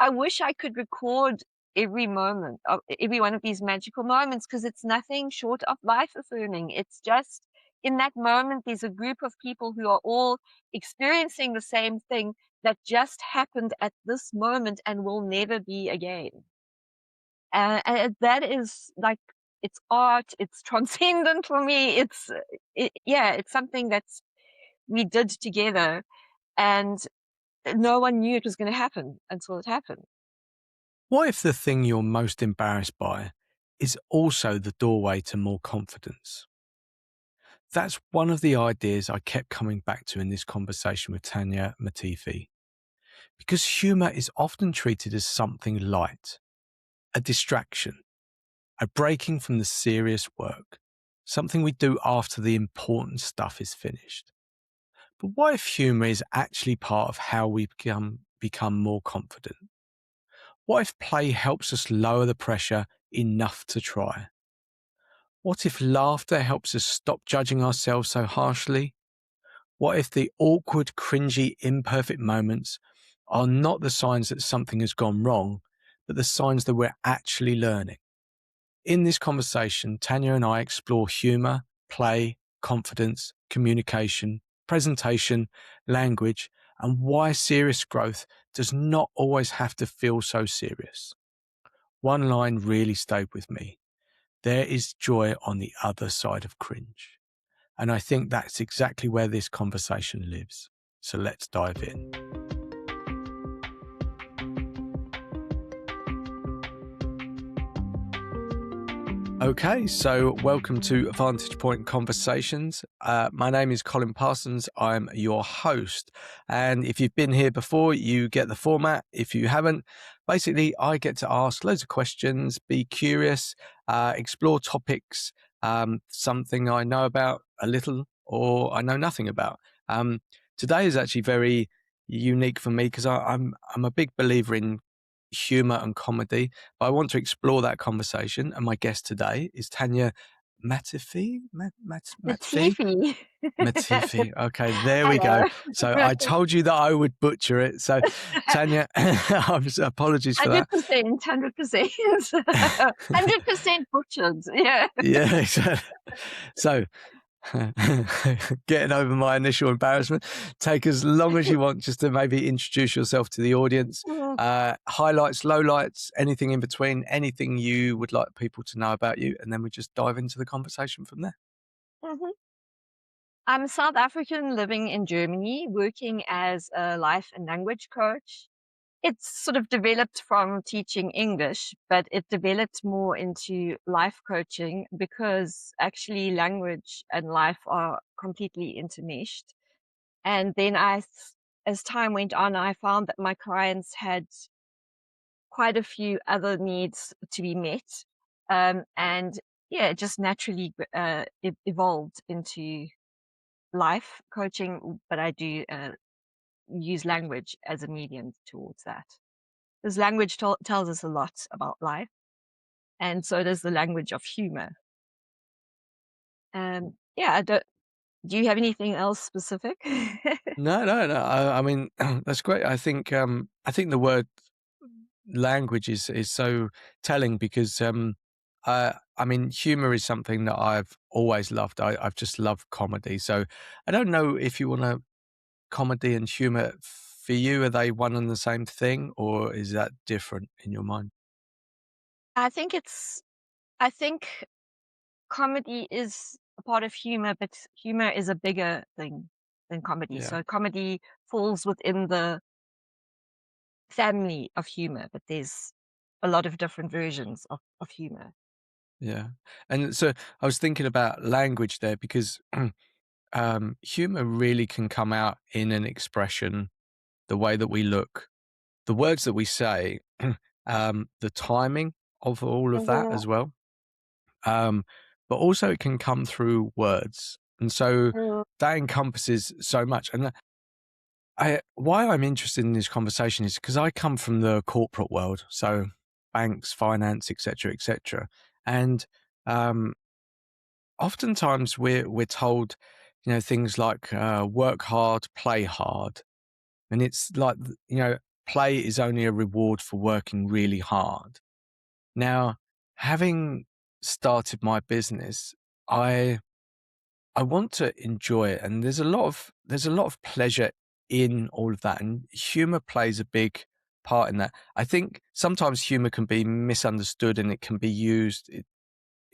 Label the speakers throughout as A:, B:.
A: I wish I could record every one of these magical moments, because it's nothing short of life affirming. It's just in that moment, there's a group of people who are all experiencing the same thing that just happened at this moment and will never be again. That is like, it's art, it's transcendent for me. Yeah, it's something that's we did together, and no one knew it was going to happen until it happened.
B: What if the thing you're most embarrassed by is also the doorway to more confidence? That's one of the ideas I kept coming back to in this conversation with Tanya Matefi, because humour is often treated as something light, a distraction, a breaking from the serious work, something we do after the important stuff is finished. But what if humour is actually part of how we become more confident? What if play helps us lower the pressure enough to try? What if laughter helps us stop judging ourselves so harshly? What if the awkward, cringy, imperfect moments are not the signs that something has gone wrong, but the signs that we're actually learning? In this conversation, Tanya and I explore humour, play, confidence, communication, presentation, language, and why serious growth does not always have to feel so serious. One line really stayed with me. There is joy on the other side of cringe. And I think that's exactly where this conversation lives. So let's dive in. Okay, so welcome to Vantage Point Conversations. My name is Colin Parsons. I'm your host. And if you've been here before, you get the format. If you haven't, basically, I get to ask loads of questions, be curious, explore topics, something I know about a little or I know nothing about. Today is actually very unique for me because I'm a big believer in humor and comedy. But I want to explore that conversation. And my guest today is Tanya Matefi. Matefi?
A: Latifi.
B: Matefi. Okay, there we go.
A: Hello.
B: So I told you that I would butcher it. So Tanya, apologies for that.
A: 100%, 100%. 100% butchered. Yeah.
B: Yeah, exactly. So getting over my initial embarrassment. Take as long as you want just to maybe introduce yourself to the audience. Highlights, lowlights, anything in between, anything you would like people to know about you, and then we just dive into the conversation from there.
A: Mhm. I'm South African living in Germany, working as a life and language coach. It's sort of developed from teaching English, but it developed more into life coaching because actually language and life are completely intermeshed. And then as time went on, I found that my clients had quite a few other needs to be met. And yeah, it just naturally evolved into life coaching, but I do use language as a medium towards that. Because language tells us a lot about life, and so does the language of humor. Yeah, do you have anything else specific?
B: No. I mean, that's great. I think the word language is so telling because I mean, humor is something that I've always loved. I've just loved comedy. So I don't know if you want to comedy and humor for you, are they one and the same thing, or is that different in your mind?
A: I think it's I think comedy is a part of humor, but humor is a bigger thing than comedy.
B: Yeah,
A: So comedy falls within the family of humor, but there's a lot of different versions of humor.
B: yeah. And so I was thinking about language there because humor really can come out in an expression, the way that we look, the words that we say, the timing of all of that
A: Mhm.
B: as well. Um, but also it can come through words. And so
A: Mm.
B: that encompasses so much. And why I'm interested in this conversation is because I come from the corporate world, so banks, finance, etc., etc. And um, oftentimes we're told, things like work hard, play hard, and it's like play is only a reward for working really hard. Now, having started my business, I I want to enjoy it, and there's a lot of pleasure in all of that, and humor plays a big part in that. I think sometimes humor can be misunderstood, and it can be used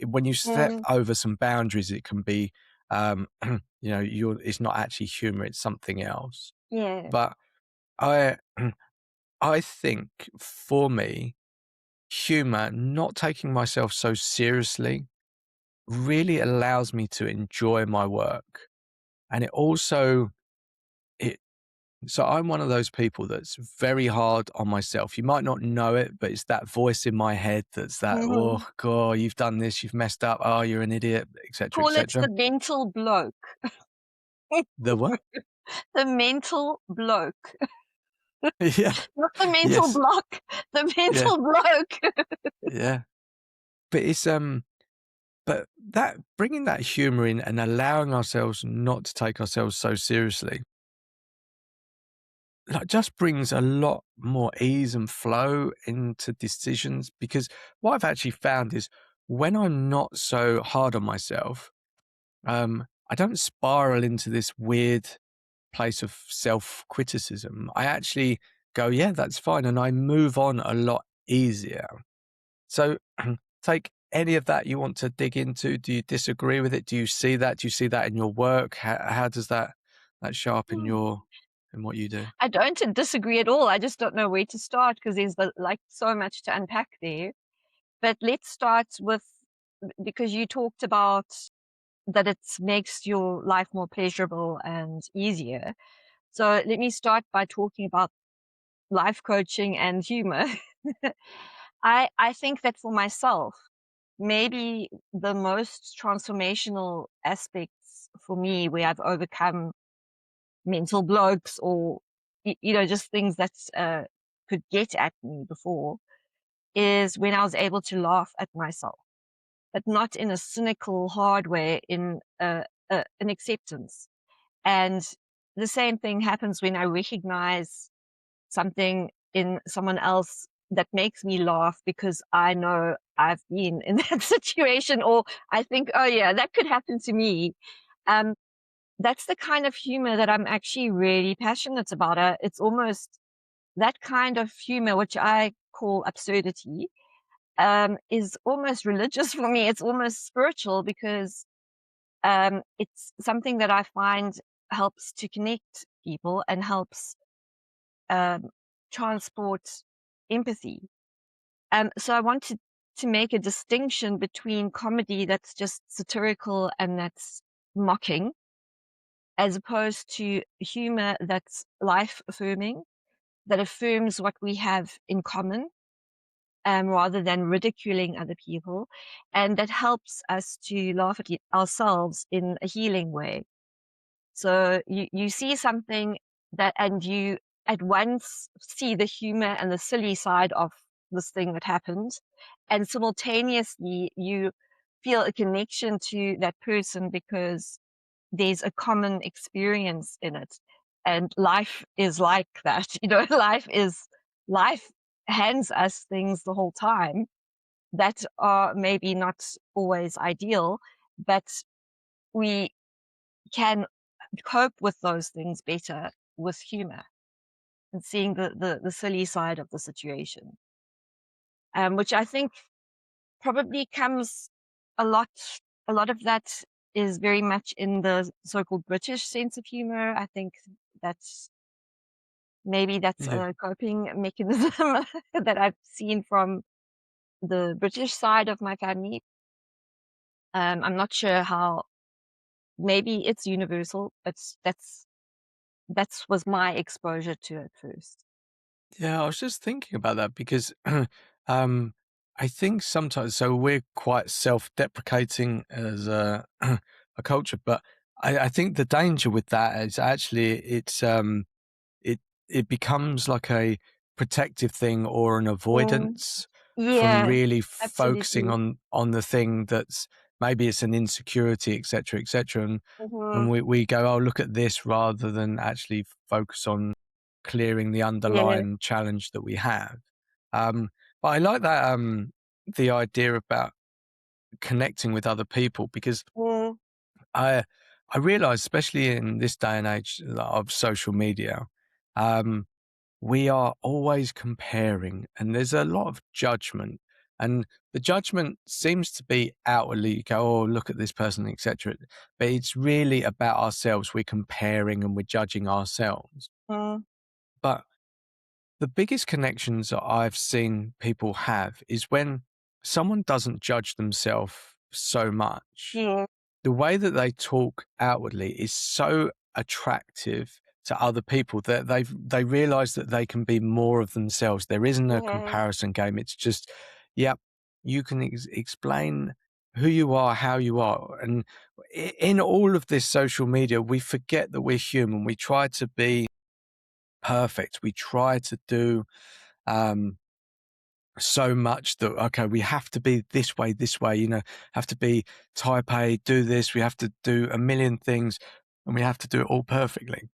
B: when you step
A: Mm,
B: over some boundaries. It can be, it's not actually humor; it's something else.
A: yeah.
B: But I, I think for me, humor, not taking myself so seriously, really allows me to enjoy my work. And it so I'm one of those people that's very hard on myself. You might not know it, but it's that voice in my head that's that,
A: Mhm.
B: oh God, you've done this, you've messed up, oh, you're an idiot, etc.
A: Call it
B: etc.
A: the mental bloke.
B: The what?
A: The mental bloke.
B: Yeah.
A: Not the mental
B: Yes.
A: block, the
B: Yeah.
A: mental bloke.
B: Yeah. But but that bringing that humor in and allowing ourselves not to take ourselves so seriously, like, just brings a lot more ease and flow into decisions, because what I've actually found is when I'm not so hard on myself, I don't spiral into this weird place of self-criticism. I actually go, yeah, that's fine, and I move on a lot easier. So take any of that you want to dig into. Do you disagree with it? Do you see that? Do you see that in your work? How does that show up in what you do?
A: I don't disagree at all. I just don't know where to start because there's like so much to unpack there. But let's start with because you talked about that it makes your life more pleasurable and easier. So let me start by talking about life coaching and humor. I think that for myself, maybe the most transformational aspects for me where I've overcome mental blokes or just things that could get at me before is when I was able to laugh at myself, but not in a cynical hard way, in an acceptance. And the same thing happens when I recognize something in someone else that makes me laugh because I know I've been in that situation, or I think, oh yeah, that could happen to me. Um, that's the kind of humor that I'm actually really passionate about. It's almost that kind of humor, which I call absurdity, is almost religious for me. It's almost spiritual because it's something that I find helps to connect people and helps um, transport empathy. So I wanted to make a distinction between comedy that's just satirical and that's mocking, as opposed to humor that's life affirming, that affirms what we have in common, rather than ridiculing other people, and that helps us to laugh at ourselves in a healing way. So you see something that, and you at once see the humor and the silly side of this thing that happened, and simultaneously you feel a connection to that person because there's a common experience in it. And life is like that, life hands us things the whole time that are maybe not always ideal, but we can cope with those things better with humor and seeing the silly side of the situation, which I think probably comes a lot. A lot of that is very much in the so-called British sense of humor. I think that's that's
B: Yeah.
A: a coping mechanism that I've seen from the British side of my family. I'm not sure how. Maybe it's universal, but that's was my exposure to it first.
B: Yeah, I was just thinking about that because um, I think sometimes, so we're quite self-deprecating as a culture, but I think the danger with that is actually it it becomes like a protective thing or an
A: Mm,
B: avoidance from
A: yeah,
B: really focusing
A: absolutely.
B: on the thing that's maybe it's an insecurity, etc., and
A: Mhm.
B: we go, oh, look at this, rather than actually focus on. clearing the
A: Yeah.
B: underlying challenge that we have. Um, but I like that the idea about connecting with other people because
A: Mm,
B: I I realize, especially in this day and age of social media, um, we are always comparing, and there's a lot of judgment. And the judgment seems to be outwardly, you go, oh, look at this person, etc. But it's really about ourselves. We're comparing and we're judging ourselves.
A: mm,
B: But the biggest connections that I've seen people have is when someone doesn't judge themselves so much.
A: yeah.
B: The way that they talk outwardly is so attractive to other people that they realize that they can be more of themselves. There isn't a
A: Yeah.
B: comparison game. It's just, yep, you can explain who you are, how you are. And in all of this social media, we forget that we're human. We try to be perfect. We try to do um, so much that, okay, we have to be this way, have to be type A, do this, we have to do a million things, and we have to do it all perfectly.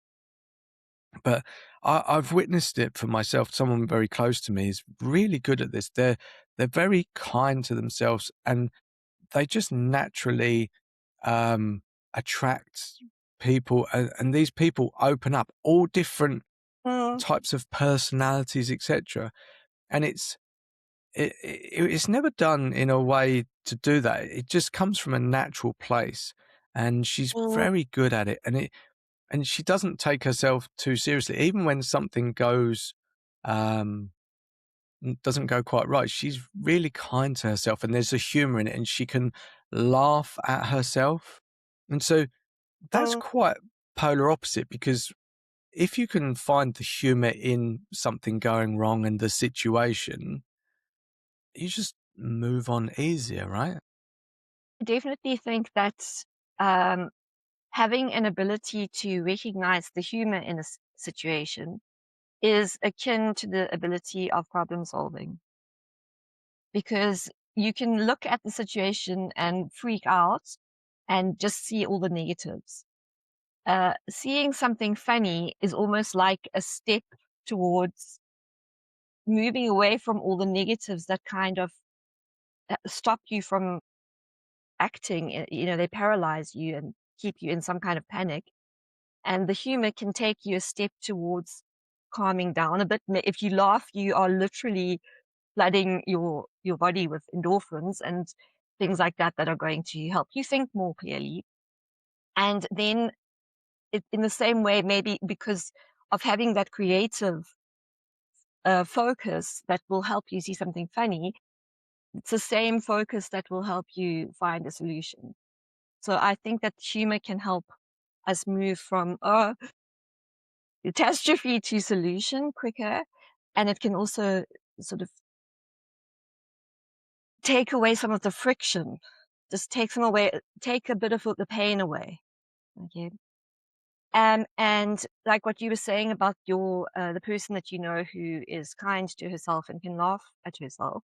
B: But I've witnessed it for myself. Someone very close to me is really good at this. They're very kind to themselves, and they just naturally um, attract people, and these people open up all different
A: Mm,
B: types of personalities, etc. And it's never done in a way to do that. It just comes from a natural place, and she's
A: mm,
B: very good at it. And she doesn't take herself too seriously, even when something goes um, doesn't go quite right. She's really kind to herself, and there's a humor in it, and she can laugh at herself. And so that's
A: mm.
B: quite polar opposite because if you can find the humor in something going wrong and the situation, you just move on easier, right?
A: I definitely think that um, having an ability to recognize the humor in a situation is akin to the ability of problem solving because you can look at the situation and freak out and just see all the negatives. Seeing something funny is almost like a step towards moving away from all the negatives that kind of stop you from acting. They paralyze you and keep you in some kind of panic. And the humor can take you a step towards calming down a bit. If you laugh, you are literally flooding your body with endorphins and things like that that are going to help you think more clearly. And then in the same way, maybe because of having that creative focus that will help you see something funny, it's the same focus that will help you find a solution. So I think that humor can help us move from catastrophe to solution quicker. And it can also sort of take away some of the friction, just take a bit of the pain away. Okay. And like what you were saying about the person that you know who is kind to herself and can laugh at herself,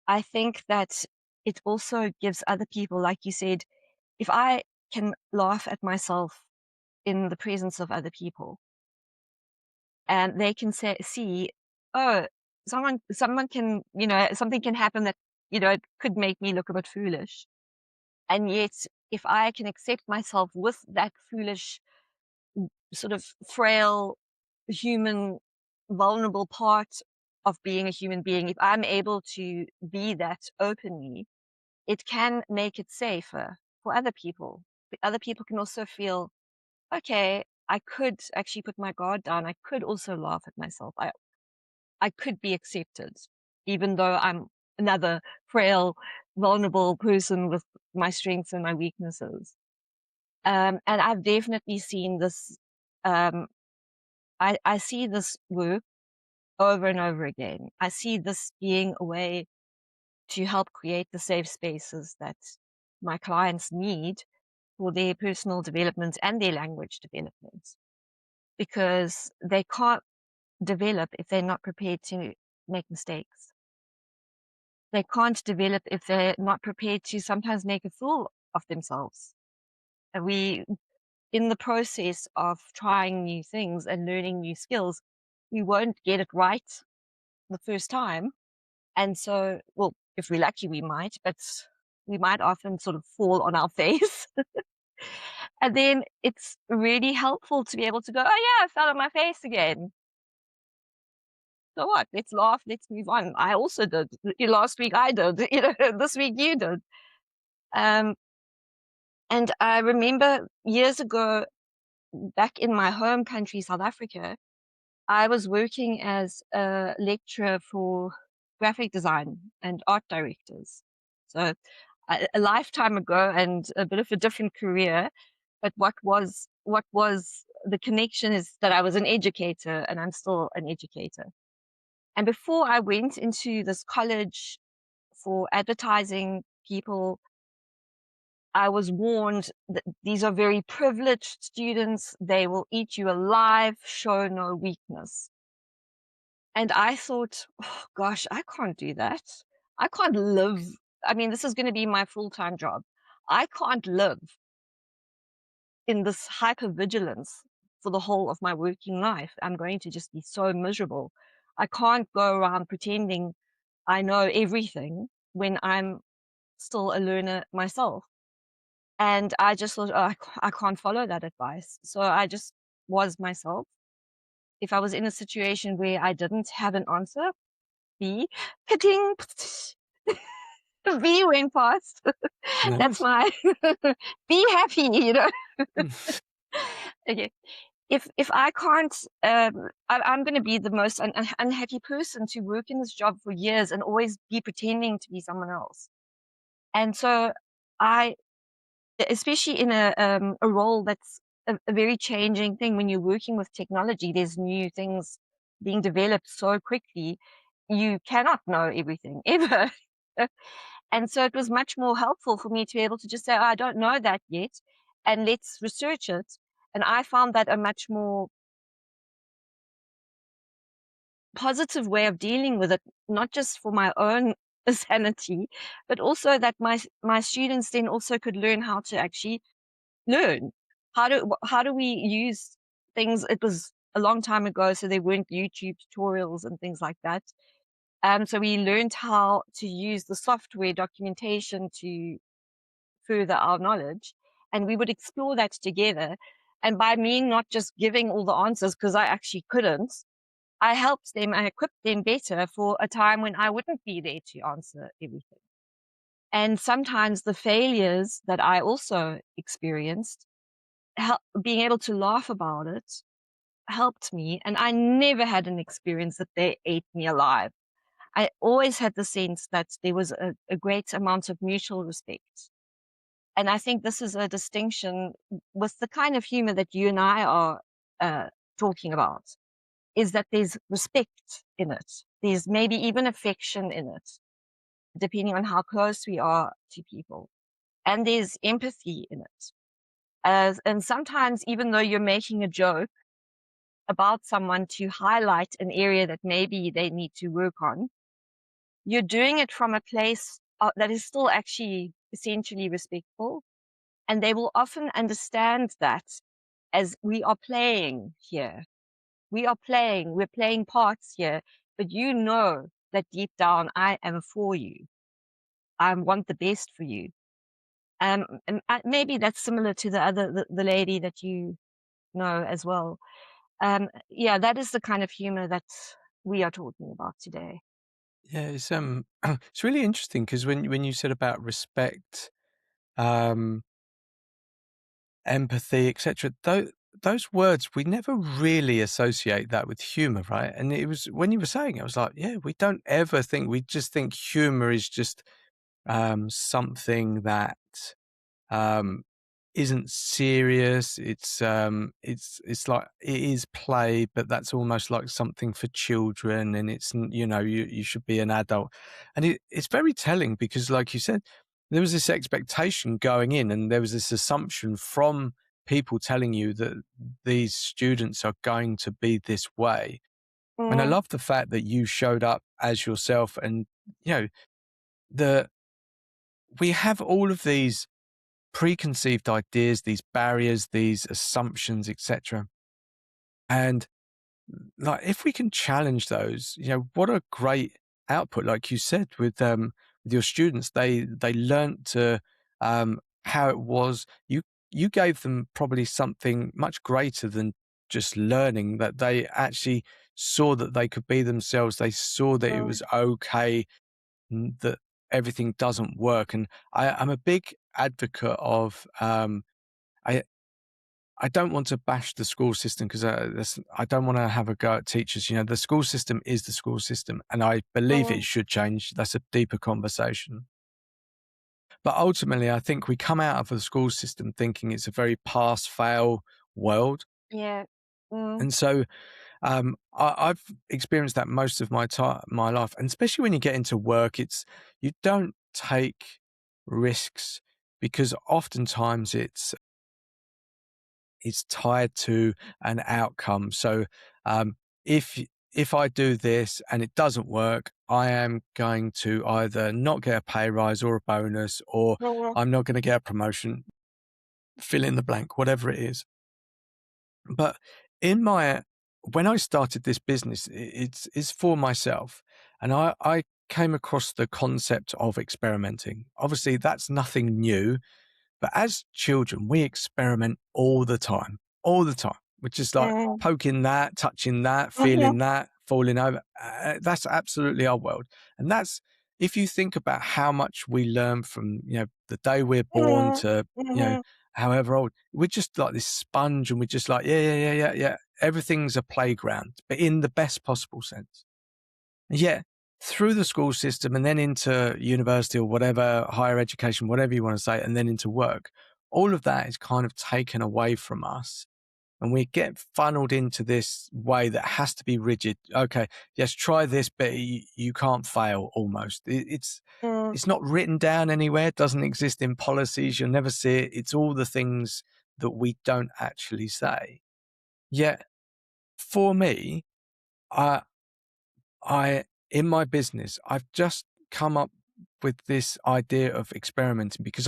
A: I think that it also gives other people, like you said, if I can laugh at myself in the presence of other people, and they can see, oh, someone can, something can happen that, it could make me look a bit foolish. And yet, if I can accept myself with that foolish, sort of frail, human, vulnerable part of being a human being, if I'm able to be that openly, it can make it safer for other people. But other people can also feel, okay, I could actually put my guard down. I could also laugh at myself. I could be accepted, even though I'm another frail, vulnerable person with my strengths and my weaknesses. And I've definitely seen this. Um, I see this work over and over again. I see this being a way to help create the safe spaces that my clients need for their personal development and their language development, because they can't develop if they're not prepared to make mistakes. They can't develop if they're not prepared to sometimes make a fool of themselves. And in the process of trying new things and learning new skills, we won't get it right the first time. And so, well, if we're lucky, we might, but we might often sort of fall on our face. And then it's really helpful to be able to go, oh, yeah, I fell on my face again. So what? Let's laugh. Let's move on. I also did. Last week I did. This week you did. Um, and I remember years ago, back in my home country, South Africa, I was working as a lecturer for graphic design and art directors. So a lifetime ago and a bit of a different career. But what was the connection is that I was an educator and I'm still an educator. And before I went into this college for advertising people, I was warned that these are very privileged students. They will eat you alive, show no weakness. And I thought, oh, gosh, I can't do that. I can't live. I mean, this is going to be my full time job. I can't live in this hypervigilance for the whole of my working life. I'm going to just be so miserable. I can't go around pretending I know everything when I'm still a learner myself. And I just thought, oh, I can't follow that advice. So I just was myself. If I was in a situation where I didn't have an answer, B, pitting, the V went past. That's
B: Nice.
A: my be happy.
B: Mm.
A: Okay. If I can't, I'm going to be the most unhappy person to work in this job for years and always be pretending to be someone else. And so I, especially in a role that's a very changing thing, when you're working with technology, there's new things being developed so quickly. You cannot know everything ever. And so it was much more helpful for me to be able to just say, "Oh, I don't know that yet, and let's research it." And I found that a much more positive way of dealing with it, not just for my own sanity, but also that my students then also could learn how to actually learn. How do we use things? It was a long time ago, so there weren't YouTube tutorials and things like that. So we learned how to use the software documentation to further our knowledge, and we would explore that together. And by me not just giving all the answers, because I actually couldn't, I helped them and equipped them better for a time when I wouldn't be there to answer everything. And sometimes the failures that I also experienced, being able to laugh about it, helped me. And I never had an experience that they ate me alive. I always had the sense that there was a great amount of mutual respect. And I think this is a distinction with the kind of humor that you and I are uh, talking about, is that there's respect in it. There's maybe even affection in it, depending on how close we are to people. And there's empathy in it. And sometimes, even though you're making a joke about someone to highlight an area that maybe they need to work on, you're doing it from a place that is still actually essentially respectful. And they will often understand that as we are playing here. We're playing parts here, but you know that deep down I am for you. I want the best for you. And maybe that's similar to the lady that you know as well. Yeah, that is the kind of humor that we are talking about today.
B: Yeah, it's it's really interesting because when you said about respect, um, empathy, etc., those words we never really associate that with humor, right? And it was when you were saying it, I was like, yeah, we don't ever think we just think humor is just something that um, isn't serious. It's like it is play, but that's almost like something for children, and you should be an adult, and it's very telling because, like you said, there was this expectation going in, and there was this assumption from people telling you that these students are going to be this way. And I
A: Mm,
B: love the fact that you showed up as yourself, and you know the we have all of these preconceived ideas, these barriers, these assumptions, etc. And like, if we can challenge those, what a great output. Like you said, with your students, they learned to how it was. You gave them probably something much greater than just learning, that they actually saw that they could be themselves. They saw that it
A: mm,
B: was okay, that everything doesn't work. And I'm a big advocate of I I don't want to bash the school system, because I don't want to have a go at teachers. The school system is the school system, and I believe it
A: mm,
B: should change. That's a deeper conversation. But ultimately, I think we come out of the school system thinking it's a very pass fail world.
A: yeah. Mm,
B: And so I've experienced that most of my life. And especially when you get into work, you don't take risks, because oftentimes it's tied to an outcome. So um, if if I do this and it doesn't work, I am going to either not get a pay rise or a bonus, or
A: mm,
B: I'm not going to get a promotion. Fill in the blank, whatever it is. But in my when I started this business, it's for myself, and I came across the concept of experimenting. Obviously, that's nothing new, but as children, we experiment all the time, all the time. We're just like
A: mm,
B: poking that, touching that,
A: mhm,
B: feeling that, falling over. That's absolutely our world. And that's, if you think about how much we learn from, the day we're born
A: mhm,
B: to,
A: mhm,
B: however old, we're just like this sponge, and we're just like, yeah, yeah, yeah, yeah, yeah. Everything's a playground, but in the best possible sense. Yeah, through the school system and then into university or whatever, higher education, whatever you want to say, and then into work, all of that is kind of taken away from us. And we get funneled into this way that has to be rigid. Okay, yes, try this, but you can't fail almost.
A: mm,
B: It's not written down anywhere. It doesn't exist in policies. You'll never see it. It's all the things that we don't actually say. Yet for me, I, in my business, I've just come up with this idea of experimenting, because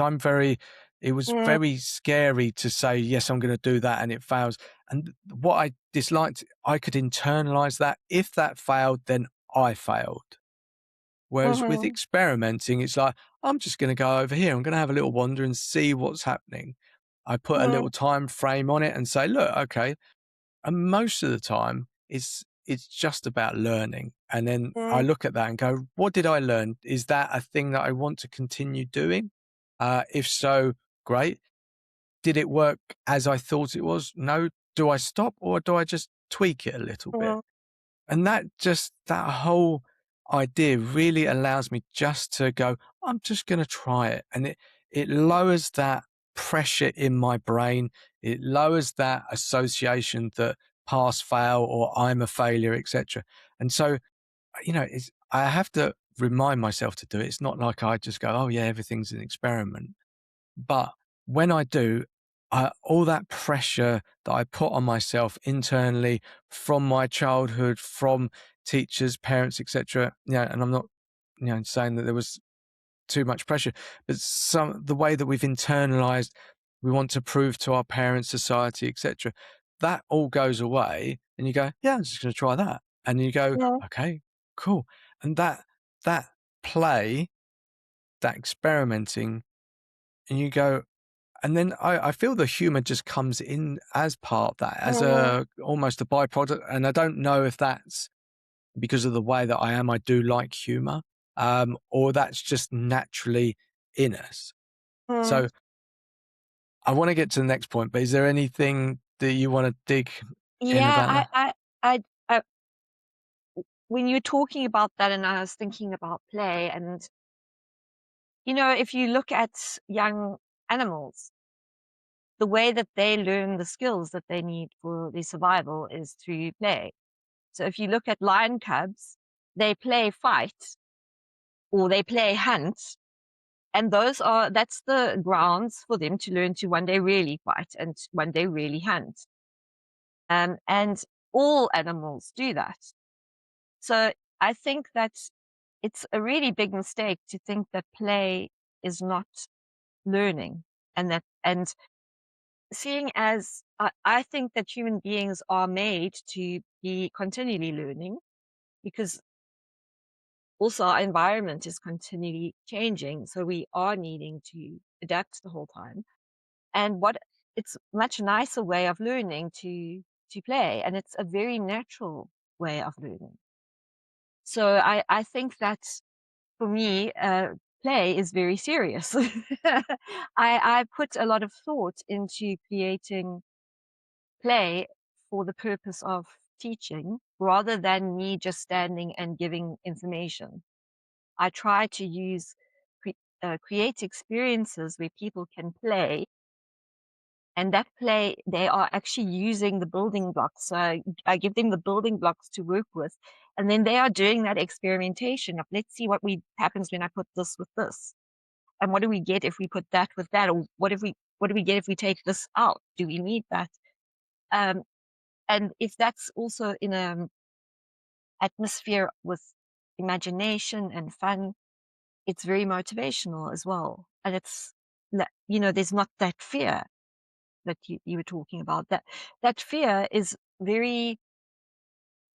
B: it was
A: mm,
B: very scary to say, yes, I'm going to do that, and it fails. And what I disliked, I could internalize that. If that failed, then I failed. Whereas with
A: mhm,
B: experimenting, it's like, I'm just going to go over here. I'm going to have a little wander and see what's happening. I put a
A: mm,
B: little time frame on it and say, look, okay, and most of the time, it's just about learning. And then I
A: mm,
B: look at that and go, what did I learn? Is that a thing that I want to continue doing? If so, great. Did it work as I thought it was? No. Do I stop, or do I just tweak it a little bit?
A: mhm,
B: And that whole idea really allows me just to go, I'm just going to try it. And it lowers that pressure in my brain. It lowers that association that pass, fail, or I'm a failure, etc. And so, I have to remind myself to do it. It's not like I just go, oh yeah, everything's an experiment. But when I do, all that pressure that I put on myself internally from my childhood, from teachers, parents, etc. And I'm not, saying that there was too much pressure, but the way that we've internalized, we want to prove to our parents, society, etc. That all goes away, and you go, yeah, I'm just going to try that, and you go,
A: mm,
B: okay, cool, and that play, that experimenting, and you go, and then I feel the humor just comes in as part of that, as
A: mhm,
B: almost a byproduct. And I don't know if that's because of the way that I am. I do like humor, or that's just naturally in us.
A: mm.
B: So I want to get to the next point, but is there anything that you want to dig in
A: Yeah,
B: about that?
A: I when you were talking about that, and I was thinking about play, and if you look at young animals, the way that they learn the skills that they need for their survival is through play. So if you look at lion cubs, they play fight or they play hunt, and that's the grounds for them to learn to one day really fight and one day really hunt. And all animals do that. So I think that it's a really big mistake to think that play is not learning. And seeing as I think that human beings are made to be continually learning, because also our environment is continually changing, so we are needing to adapt the whole time. And what it's much nicer way of learning to play, and it's a very natural way of learning. So I think that for me, play is very serious. I put a lot of thought into creating play for the purpose of teaching rather than me just standing and giving information. I try to use create experiences where people can play, and that play they are actually using the building blocks. So I give them the building blocks to work with, and then they are doing that experimentation of let's see what we happens when I put this with this, and what do we get if we put that with that, or what do we get if we take this out? Do we need that? Um, and if that's also in a atmosphere with imagination and fun, it's very motivational as well. And there's not that fear that you were talking about. That fear is very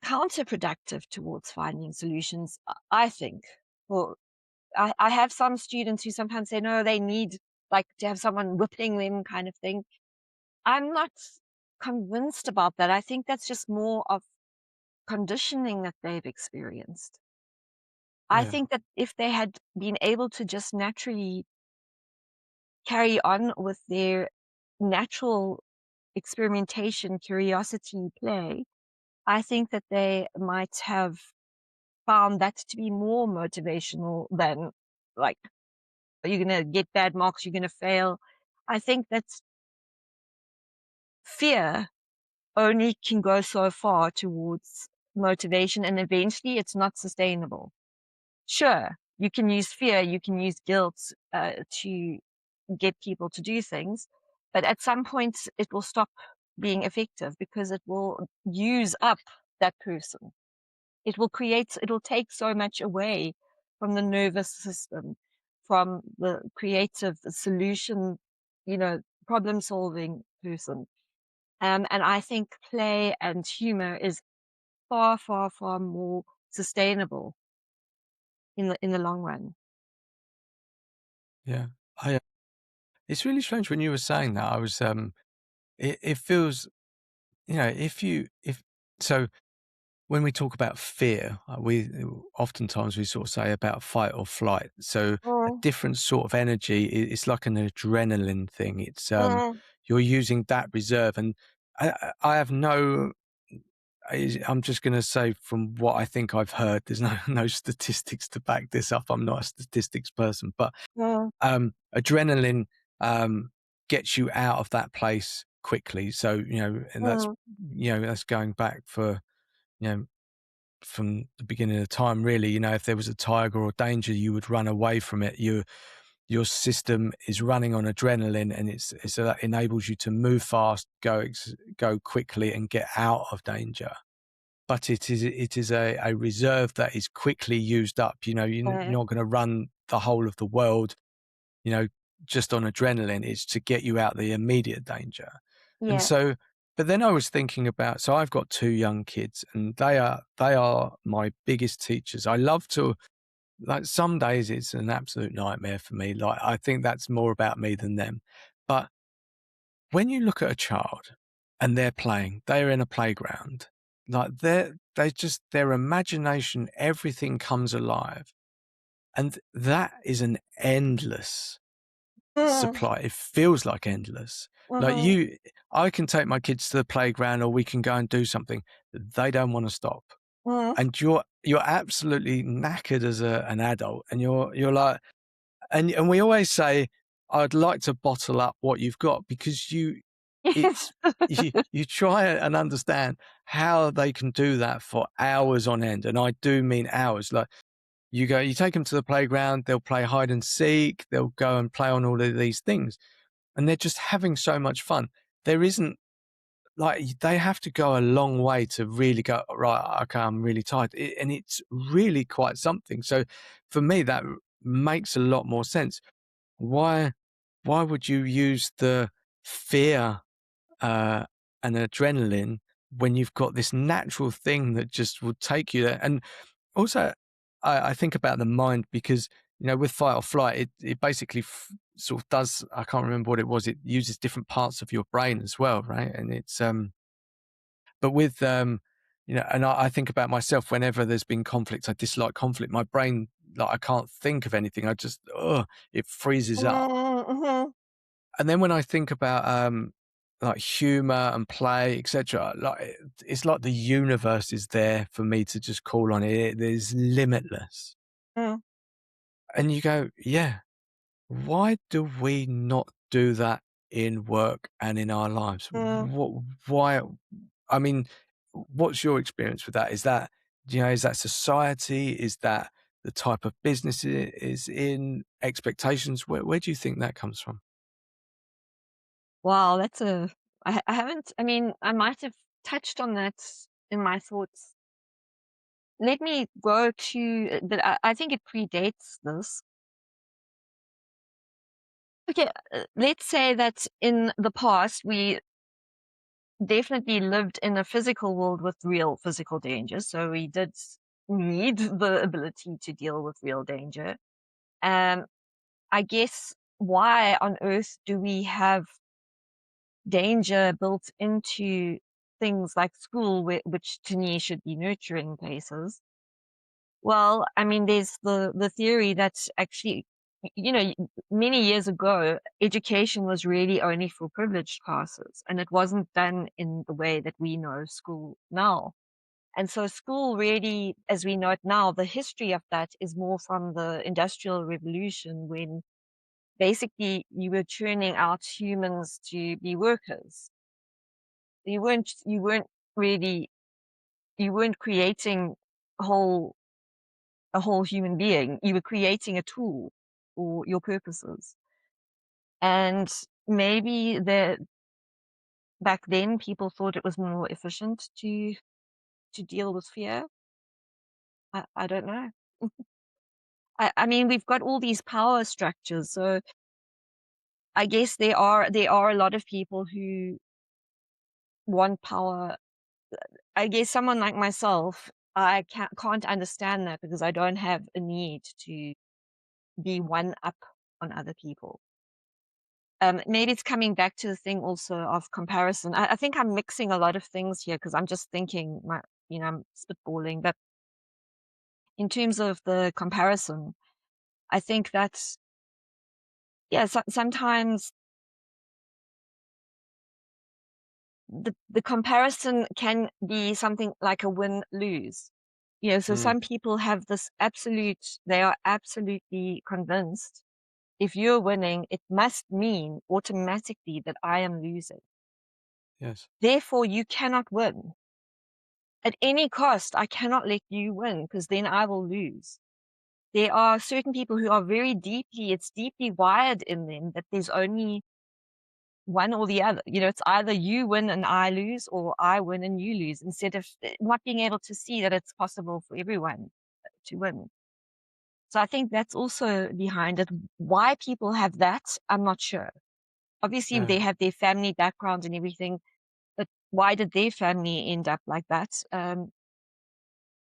A: counterproductive towards finding solutions, I think. Well, I have some students who sometimes say, no, they need like to have someone whipping them kind of thing. I'm not convinced about that. I think that's just more of conditioning that they've experienced. I
B: Yeah.
A: think that if they had been able to just naturally carry on with their natural experimentation, curiosity, play, I think that they might have found that to be more motivational than like, you're going to get bad marks, you're going to fail. I think that fear only can go so far towards motivation, and eventually it's not sustainable. Sure, you can use fear, you can use guilt to get people to do things, but at some point it will stop being effective because it will use up that person. It'll take so much away from the nervous system, from the creative solution, problem solving person. And I think play and humor is far, far, far more sustainable in the long run.
B: Yeah. It's really strange when you were saying that. I was, it feels, if so when we talk about fear, we oftentimes we sort of say about fight or flight. So a
A: Mm,
B: different sort of energy. It's like an adrenaline thing. It's
A: mm,
B: you're using that reserve, and I have no. I'm just going to say from what I think I've heard. There's no no statistics to back this up. I'm not a statistics person, but
A: mm,
B: adrenaline gets you out of that place quickly. So and that's
A: mm.
B: that's going back for you know from the beginning of time, really. If there was a tiger or danger, you would run away from it. Your system is running on adrenaline, and so that enables you to move fast, go quickly, and get out of danger. But it is a reserve that is quickly used up. You're
A: Uh,
B: not going to run the whole of the world, you know, just on adrenaline. It's to get you out the immediate danger. And
A: yeah.
B: so, but then I was thinking about, so I've got two young kids, and they are my biggest teachers. I love to, like, some days it's an absolute nightmare for me. Like, I think that's more about me than them. But when you look at a child and they're playing, they're in a playground, like their imagination, everything comes alive. And that is an endless
A: Mm,
B: supply. It feels like endless. Like
A: mhm,
B: I can take my kids to the playground, or we can go and do something. They don't want to stop.
A: mm.
B: And you're absolutely knackered as an adult, and you're like, and we always say, I'd like to bottle up what you've got, because
A: Yes.
B: it's you try and understand how they can do that for hours on end. And I do mean hours. Like, you take them to the playground, they'll play hide and seek, they'll go and play on all of these things, and they're just having so much fun. There isn't, like, they have to go a long way to really go, right, okay, I'm really tired. And it's really quite something. So for me, that makes a lot more sense. Why? why would you use the fear uh, and adrenaline when you've got this natural thing that just will take you there? And also, I think about the mind because, with fight or flight, it basically sort of does, I can't remember what it was, it uses different parts of your brain as well, right? And but with, and I think about myself whenever there's been conflict, I dislike conflict. My brain, like, I can't think of anything. It freezes up.
A: Mm-hmm.
B: And then when I think about, like humor and play, etc., like it's like the universe is there for me to just call on. It is limitless.
A: Mm,
B: And you go, yeah, why do we not do that in work and in our lives?
A: mm.
B: Why? I mean, what's your experience with that? Is that society? Is that the type of business it is in? Expectations? Where do you think that comes from?
A: Wow, that's a I haven't I mean, I might have touched on that in my thoughts. Let me go to but I think it predates this. Okay, let's say that in the past, we definitely lived in a physical world with real physical danger, so we did need the ability to deal with real danger. Um, I guess why on earth do we have danger built into things like school, which to me should be nurturing places? Well, I mean, there's the theory that actually, many years ago, education was really only for privileged classes, and it wasn't done in the way that we know school now. And so school really, as we know it now, the history of that is more from the Industrial Revolution when basically you were churning out humans to be workers. You weren't really you weren't creating whole a whole human being. You were creating a tool for your purposes. And maybe back then people thought it was more efficient to deal with fear. I don't know. I mean, we've got all these power structures, so I guess there are a lot of people who want power. I guess someone like myself, I can't understand that because I don't have a need to be one up on other people. Maybe it's coming back to the thing also of comparison. I think I'm mixing a lot of things here because I'm just thinking, I'm spitballing. But in terms of the comparison, I think that's, yeah, sometimes the comparison can be something like a win lose. So
B: Mm,
A: some people have this they are absolutely convinced if you're winning, it must mean automatically that I am losing.
B: yes.
A: Therefore, you cannot win. At any cost, I cannot let you win because then I will lose. There are certain people who are it's deeply wired in them that there's only one or the other. It's either you win and I lose, or I win and you lose, instead of not being able to see that it's possible for everyone to win. So I think that's also behind it. Why people have that, I'm not sure. Obviously,
B: Yeah.
A: they have their family background and everything, but why did their family end up like that? I'm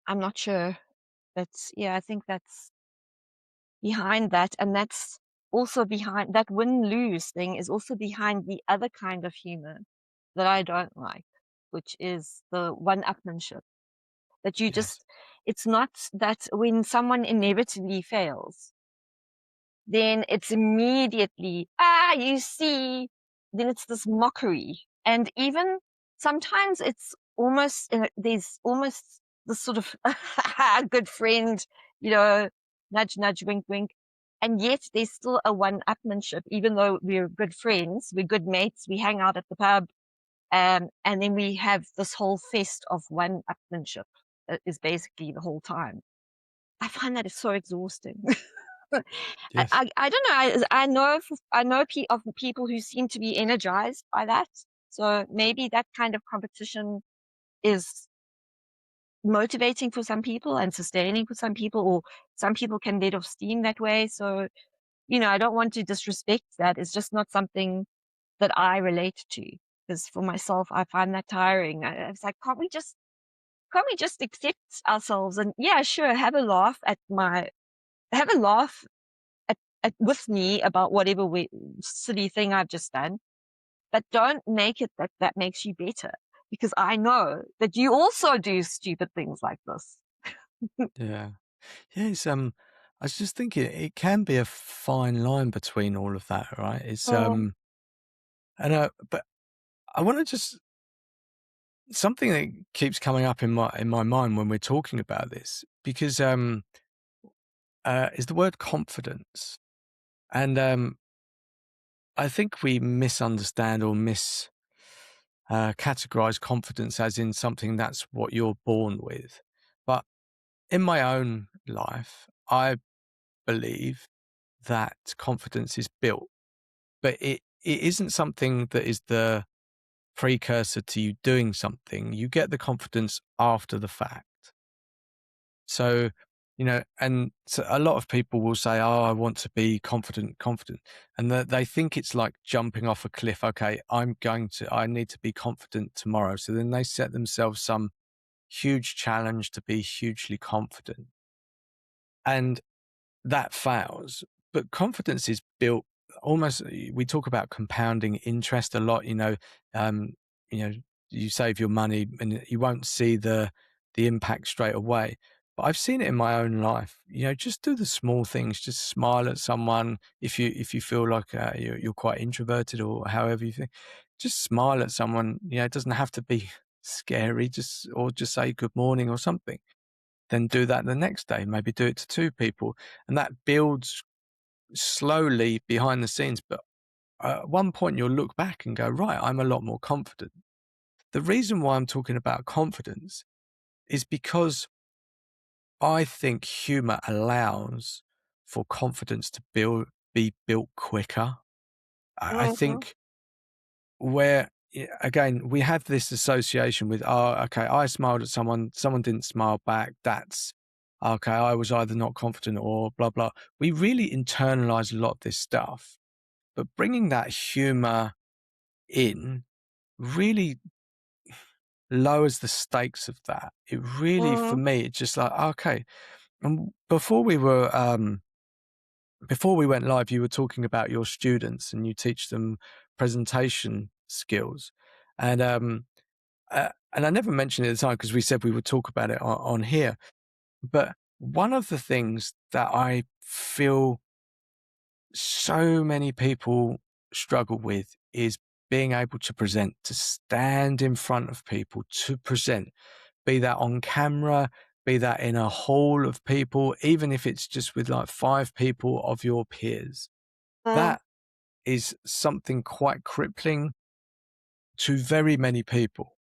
A: not sure. But yeah, I think that's behind that. And that's also behind that win-lose thing is also behind the other kind of humor that I don't like, which is the one-upmanship. That
B: Yes.
A: it's not that when someone inevitably fails, then it's immediately, you see, then it's this mockery. And even sometimes it's almost, there's almost this sort of good friend, you know, nudge, nudge, wink, wink. And yet there's still a one-upmanship, even though we're good friends, we're good mates, we hang out at the pub, and then we have this whole fest of one-upmanship is basically the whole time. I find that is so exhausting.
B: Yes.
A: I don't know. I know of people who seem to be energized by that. So maybe that kind of competition is motivating for some people and sustaining for some people, or some people can let off steam that way. So I don't want to disrespect that. It's just not something that I relate to. Because for myself, I find that tiring. It's like, can't we just accept ourselves and yeah, sure, have a laugh with me about whatever silly thing I've just done, but don't make it that makes you better because I know that you also do stupid things like this.
B: Yeah. Yeah, I was just thinking it can be a fine line between all of that, right?
A: Mm,
B: But I want to just something that keeps coming up in my mind when we're talking about this because is the word confidence, and I think we misunderstand or categorize confidence as in something that's what you're born with, but in my own life, I believe that confidence is built. But it isn't something that is the precursor to you doing something. You get the confidence after the fact. So, and so a lot of people will say, "Oh, I want to be confident, confident," and they think it's like jumping off a cliff. Okay, I need to be confident tomorrow. So then they set themselves some huge challenge to be hugely confident, and that fails. But confidence is built almost, we talk about compounding interest a lot, um, you know, you save your money and you won't see the impact straight away. But I've seen it in my own life. Just do the small things. Just smile at someone if you feel like you're quite introverted or however you think. Just smile at someone. It doesn't have to be scary. Just say good morning or something, then do that the next day, maybe do it to two people. And that builds slowly behind the scenes. But at one point, you'll look back and go, right, I'm a lot more confident. The reason why I'm talking about confidence is because I think humor allows for confidence to be built quicker. I
A: mhm,
B: think where, again, we have this association with, oh, okay, I smiled at someone didn't smile back. That's okay. I was either not confident or blah, blah. We really internalize a lot of this stuff, but bringing that humor in really lowers the stakes of that. It really, for
A: mhm,
B: me, it's just like, okay. And before we went live, you were talking about your students and you teach them presentation skills. And, and I never mentioned it at the time because we said we would talk about it on here. But one of the things that I feel so many people struggle with is being able to present, to stand in front of people, to present, be that on camera, be that in a hall of people, even if it's just with like five people of your peers.
A: mm,
B: That is something quite crippling to very many people.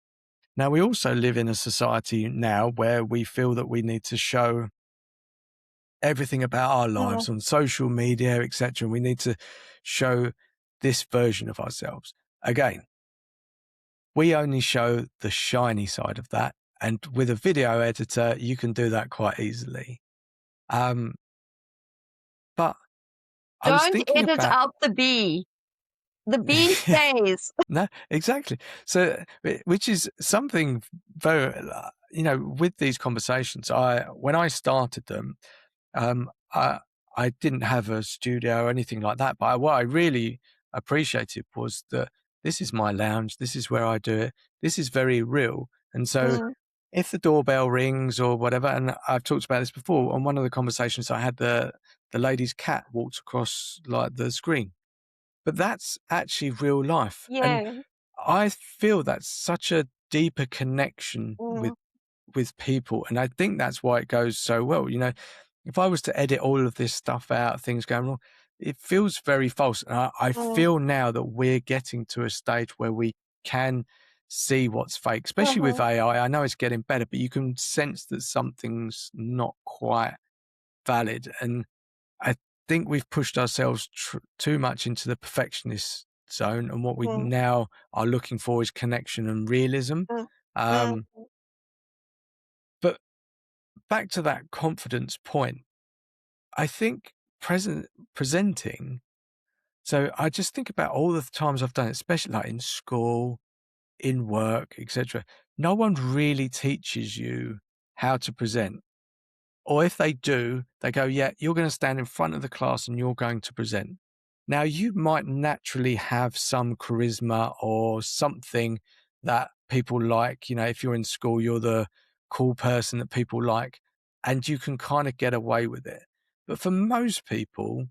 B: Now, we also live in a society now where we feel that we need to show everything about our
A: mhm.
B: lives on social media, etc. We need to show this version of ourselves. Again, we only show the shiny side of that. And with a video editor, you can do that quite easily. Um, but I was
A: Don't
B: thinking
A: edit
B: about,
A: out the B. The B stays.
B: no, exactly. So, which is something very, with these conversations, when I started them, Um, I I didn't have a studio or anything like that, but what I really appreciated was that this is my lounge. This is where I do it. This is very real. And so
A: Mm,
B: if the doorbell rings or whatever, and I've talked about this before on one of the conversations I had, the lady's cat walked across like the screen, but that's actually real life. And
A: yeah.
B: I feel that's such a deeper connection
A: Mm,
B: with people. And I think that's why it goes so well. If I was to edit all of this stuff out, things going wrong, it feels very false. And I
A: mm,
B: feel now that we're getting to a stage where we can see what's fake, especially with
A: mhm,
B: AI. I know it's getting better, but you can sense that something's not quite valid. And I think we've pushed ourselves too much into the perfectionist zone. And what we
A: mm,
B: now are looking for is connection and realism.
A: mm, mm,
B: Um, but back to that confidence point, I think presenting. So I just think about all the times I've done it, especially like in school, in work, etc. No one really teaches you how to present. Or if they do, they go, yeah, you're going to stand in front of the class and you're going to present. Now, you might naturally have some charisma or something that people like. You know, if you're in school, you're the cool person that people like, and you can kind of get away with it. But for most people,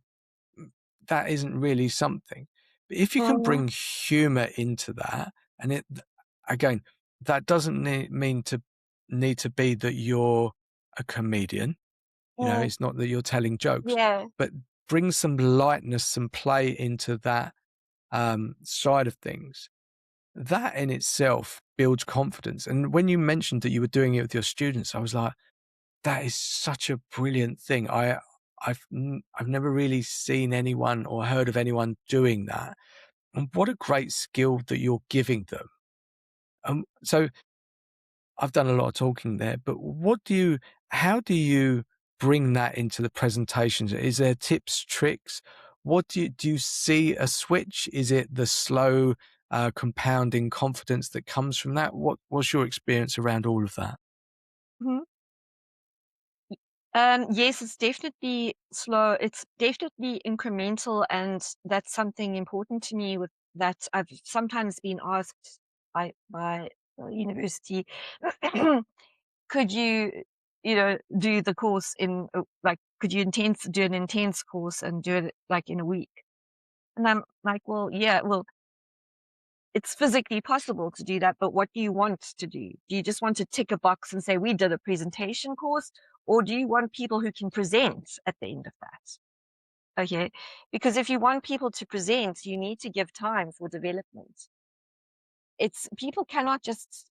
B: that isn't really something. But if you can
A: Mm,
B: bring humor into that, and it again, that doesn't need to be that you're a comedian. You know,
A: mm,
B: it's not that you're telling jokes,
A: yeah.
B: but bring some lightness, some play into that side of things. That in itself builds confidence. And when you mentioned that you were doing it with your students, I was like, that is such a brilliant thing. I've never really seen anyone or heard of anyone doing that. And what a great skill that you're giving them. So I've done a lot of talking there, but how do you bring that into the presentations? Is there tips, tricks? What do you see a switch? Is it the slow, compounding confidence that comes from that? What's your experience around all of that?
A: Mhm. Yes, it's definitely slow. It's definitely incremental, and that's something important to me. With that, I've sometimes been asked by university, could you, do the course in like, could you do an intense course and do it like in a week? And I'm like, well, yeah, well, it's physically possible to do that, but what do you want to do? Do you just want to tick a box and say, we did a presentation course? Or do you want people who can present at the end of that? Okay. Because if you want people to present, you need to give time for development. It's people cannot just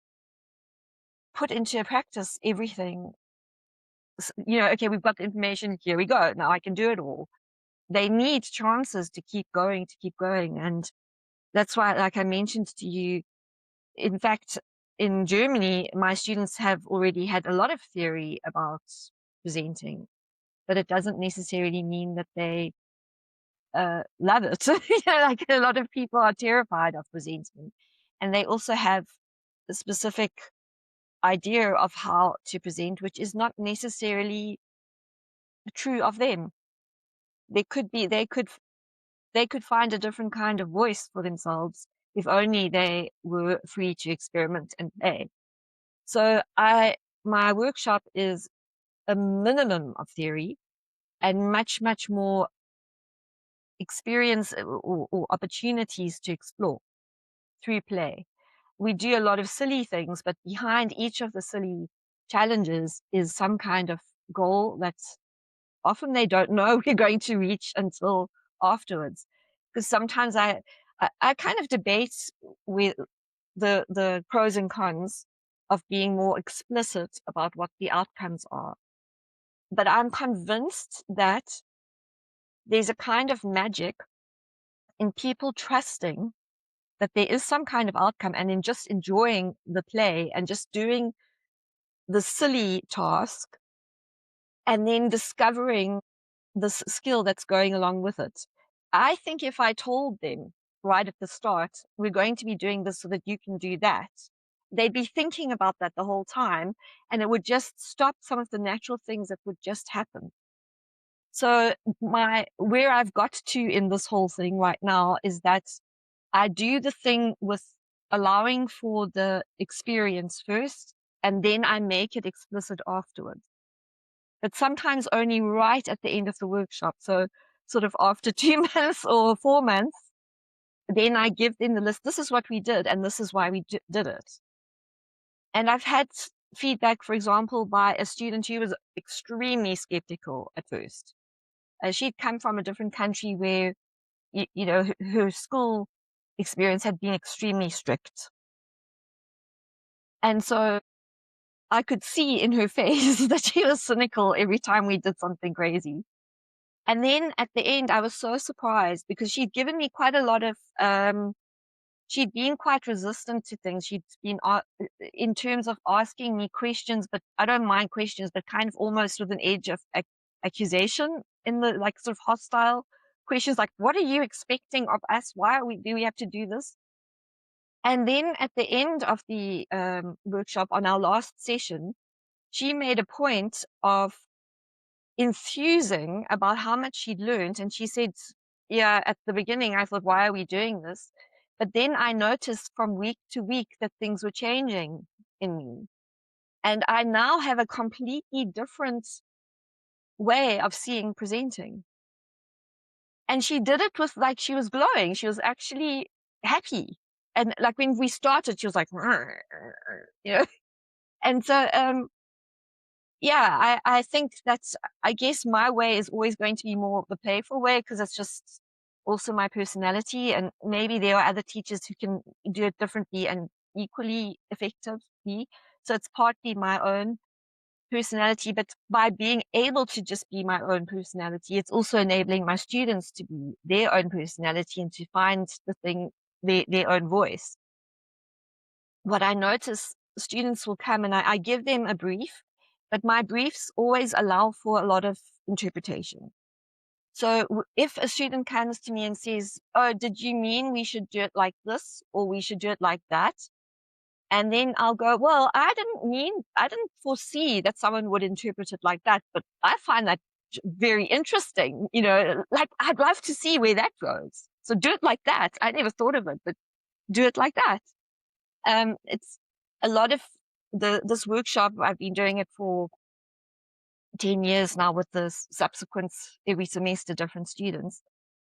A: put into practice everything. Okay, we've got the information, here we go. Now I can do it all. They need chances to keep going, to keep going. And that's why, like I mentioned to you, in fact, in Germany, my students have already had a lot of theory about presenting, but it doesn't necessarily mean that they love it. Like a lot of people are terrified of presenting, and they also have a specific idea of how to present, which is not necessarily true of them. They could find a different kind of voice for themselves if only they were free to experiment and play. So my workshop is a minimum of theory and much, much more experience or opportunities to explore through play. We do a lot of silly things, but behind each of the silly challenges is some kind of goal that often they don't know we're going to reach until afterwards. Because sometimes I kind of debate with the pros and cons of being more explicit about what the outcomes are. But I'm convinced that there's a kind of magic in people trusting that there is some kind of outcome and in just enjoying the play and just doing the silly task and then discovering this skill that's going along with it. I think if I told them right at the start, we're going to be doing this so that you can do that, they'd be thinking about that the whole time, and it would just stop some of the natural things that would just happen. So my where I've got to in this whole thing right now is that I do the thing with allowing for the experience first, and then I make it explicit afterwards. But sometimes only right at the end of the workshop. So sort of after 2 months or 4 months, then I give them the list. This is what we did, and this is why we did it. And I've had feedback, for example, by a student who was extremely skeptical at first. She'd come from a different country where, her school experience had been extremely strict. And so I could see in her face that she was cynical every time we did something crazy. And then at the end, I was so surprised because she'd given me quite a lot of, she'd been quite resistant to things. She'd been, in terms of asking me questions, but I don't mind questions, but kind of almost with an edge of accusation in the like sort of hostile questions like, what are you expecting of us? Why do we have to do this? And then at the end of the workshop on our last session, she made a point of enthusing about how much she'd learned. And she said, yeah, at the beginning, I thought, why are we doing this? But then I noticed from week to week that things were changing in me. And I now have a completely different way of seeing presenting. And she did it with like, she was glowing. She was actually happy. And like when we started, she was like, you know, and so, yeah, I think that's, I guess my way is always going to be more the playful way because it's just also my personality. And maybe there are other teachers who can do it differently and equally effectively. So it's partly my own personality, but by being able to just be my own personality, it's also enabling my students to be their own personality and to find the thing, their own voice. What I notice, students will come and I give them a brief, but my briefs always allow for a lot of interpretation. So if a student comes to me and says, oh, did you mean we should do it like this or we should do it like that? And then I'll go, well, I didn't foresee that someone would interpret it like that, but I find that very interesting. You know, like I'd love to see where that goes. So do it like that. I never thought of it, but do it like that. It's a lot of this workshop. I've been doing it for 10 years now with the subsequent every semester, different students.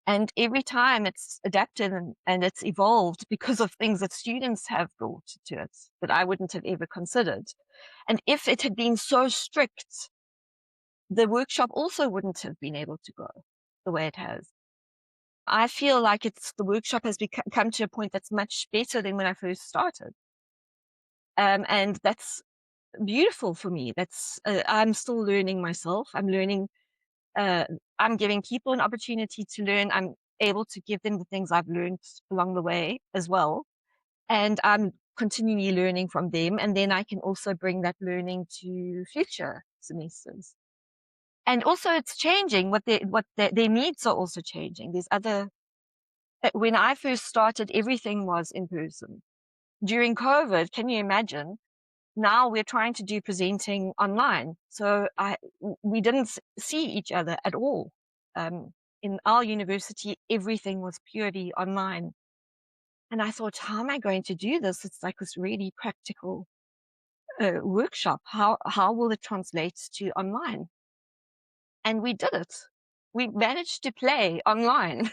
A: And every time it's adapted and it's evolved because of things that students have brought to it that I wouldn't have ever considered. And if it had been so strict, the workshop also wouldn't have been able to go the way it has. I feel like the workshop has come to a point that's much better than when I first started. And that's beautiful for me. I'm still learning myself. Uh, I'm giving people an opportunity to learn. I'm able to give them the things I've learned along the way as well. And I'm continually learning from them. And then I can also bring that learning to future semesters. And also it's changing their needs are also changing. When I first started, everything was in person. During COVID, can you imagine? Now we're trying to do presenting online. So we didn't see each other at all. In our university, everything was purely online. And I thought, how am I going to do this? It's like this really practical workshop. How will it translate to online? And we did it. We managed to play online.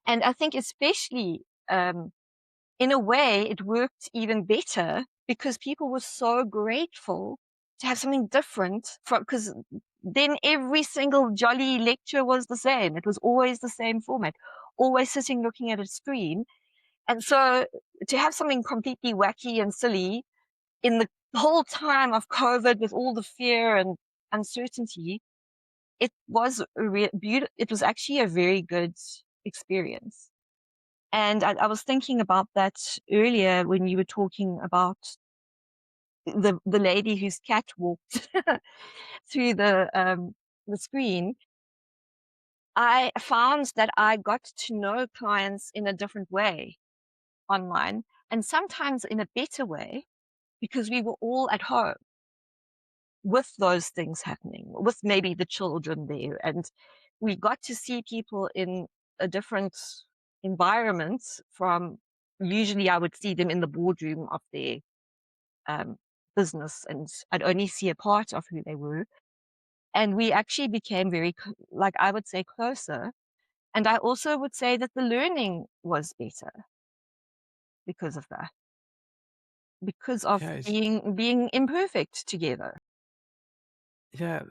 A: And I think especially in a way, it worked even better because people were so grateful to have something different because then every single jolly lecture was the same. It was always the same format, always sitting looking at a screen. And so to have something completely wacky and silly in the whole time of COVID with all the fear and uncertainty, it was it was actually a very good experience. And I was thinking about that earlier when you were talking about the lady whose cat walked through the screen. I found that I got to know clients in a different way online, and sometimes in a better way because we were all at home with those things happening, with maybe the children there, and we got to see people in a different environment from usually I would see them in the boardroom of their um, business and I'd only see a part of who they were. And we actually became like I would say, closer. And I also would say that the learning was better because of that, because of
B: Yeah,
A: being imperfect together.
B: yeah.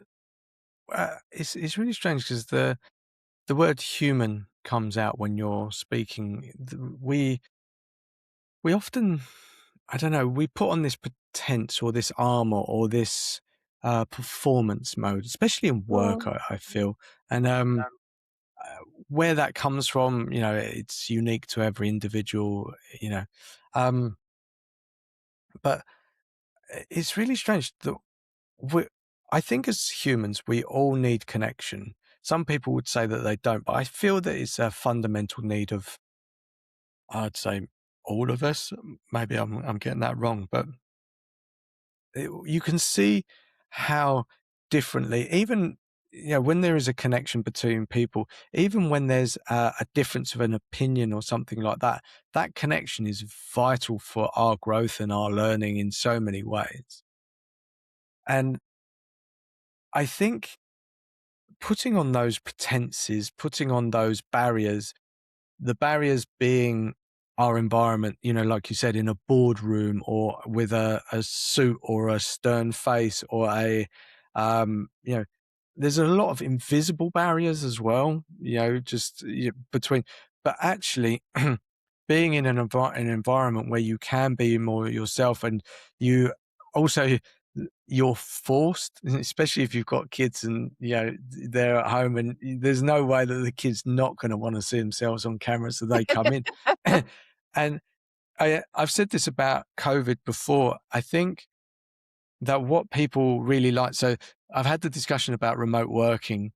B: It's really strange because the word human comes out when you're speaking. We often, I don't know, we put on this pretense or this armor or this performance mode, especially in work.
A: Mm,
B: I feel, and where that comes from, it's unique to every individual. You know, um, but it's really strange that we I think as humans, we all need connection. Some people would say that they don't, but I feel that it's a fundamental need of, I'd say, all of us. Maybe I'm getting that wrong, but you can see how differently, even when there is a connection between people, even when there's a difference of an opinion or something like that, that connection is vital for our growth and our learning in so many ways. And I think putting on those pretenses, putting on those barriers, the barriers being our environment, like you said, in a boardroom or with a suit or a stern face or there's a lot of invisible barriers as well, just between, but actually being in an environment where you can be more yourself and you also you're forced, especially if you've got kids and they're at home and there's no way that the kid's not going to want to see themselves on camera, so they come in. And I've said this about COVID before. I think that what people really like. So I've had the discussion about remote working,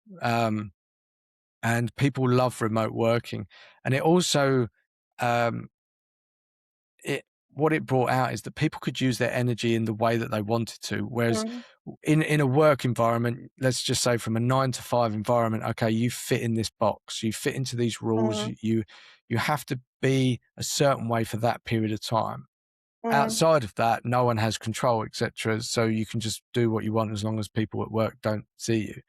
B: and people love remote working, and it also um, it what it brought out is that people could use their energy in the way that they wanted to. Whereas
A: Mm,
B: in a work environment, let's just say from a 9 to 5 environment, okay, you fit in this box, you fit into these rules,
A: mm,
B: you have to be a certain way for that period of time.
A: mm,
B: Outside of that, no one has control, etc. So you can just do what you want as long as people at work don't see you.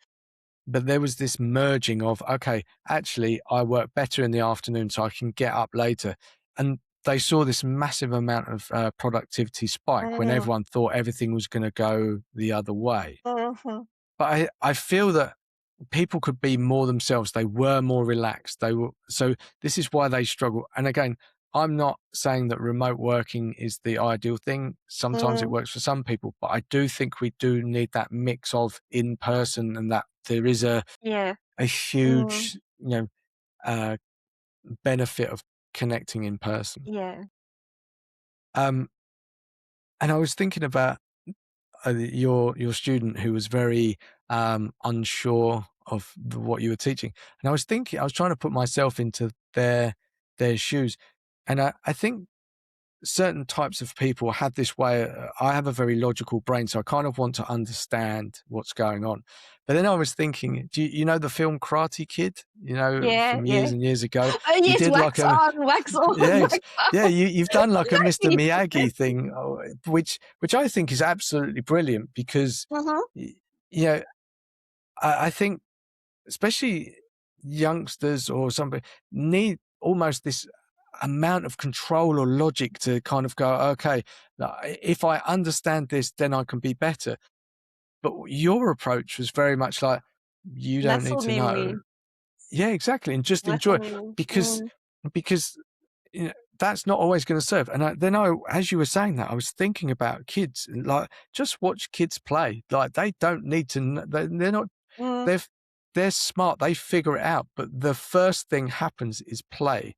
B: But there was this merging of, okay, actually, I work better in the afternoon, so I can get up later. And they saw this massive amount of productivity spike when
A: mm,
B: everyone thought everything was going to go the other way.
A: mhm,
B: But I feel that people could be more themselves. They were more relaxed. They were, so this is why they struggle. And again, I'm not saying that remote working is the ideal thing. Sometimes it
A: mm,
B: works for some people, but I do think we do need that mix of in person and that there is
A: yeah,
B: a
A: mm,
B: huge, uh, benefit of connecting in person.
A: yeah,
B: Um, and I was thinking about your student who was very unsure of what you were teaching, and I was trying to put myself into their shoes, and I think certain types of people have this way. I have a very logical brain, so I kind of want to understand what's going on. But then I was thinking, do you know the film Karate Kid?
A: yeah,
B: From
A: yeah.
B: years and years ago,
A: Oh,
B: he
A: yes,
B: did like
A: wax
B: a
A: on, wax on,
B: yes,
A: wax
B: yeah. You've done like a Mr.
A: on.
B: Miyagi thing, which I think is absolutely brilliant because
A: Mhm,
B: y- you know I think especially youngsters or somebody need almost this amount of control or logic to kind of go, okay, if I understand this, then I can be better. But your approach was very much like, you don't need
A: muscle
B: to know.
A: memory,
B: Yeah, exactly. And just enjoy
A: muscle
B: it
A: memory.
B: because, because that's not always going to serve. And as you were saying that, I was thinking about kids and like, just watch kids play. Like they don't need to, they're not,
A: Mm,
B: they're, they're smart. They figure it out. But the first thing happens is play.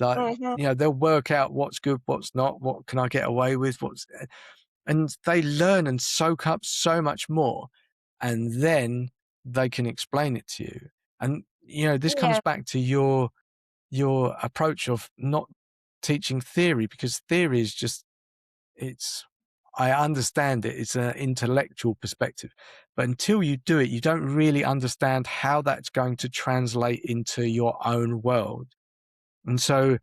B: Like,
A: mhm,
B: they'll work out what's good, what's not, what can I get away with, and they learn and soak up so much more. And then they can explain it to you. And, this comes
A: yeah,
B: back to your approach of not teaching theory, because theory is just, it's, I understand it, it's an intellectual perspective, but until you do it, you don't really understand how that's going to translate into your own world. And so,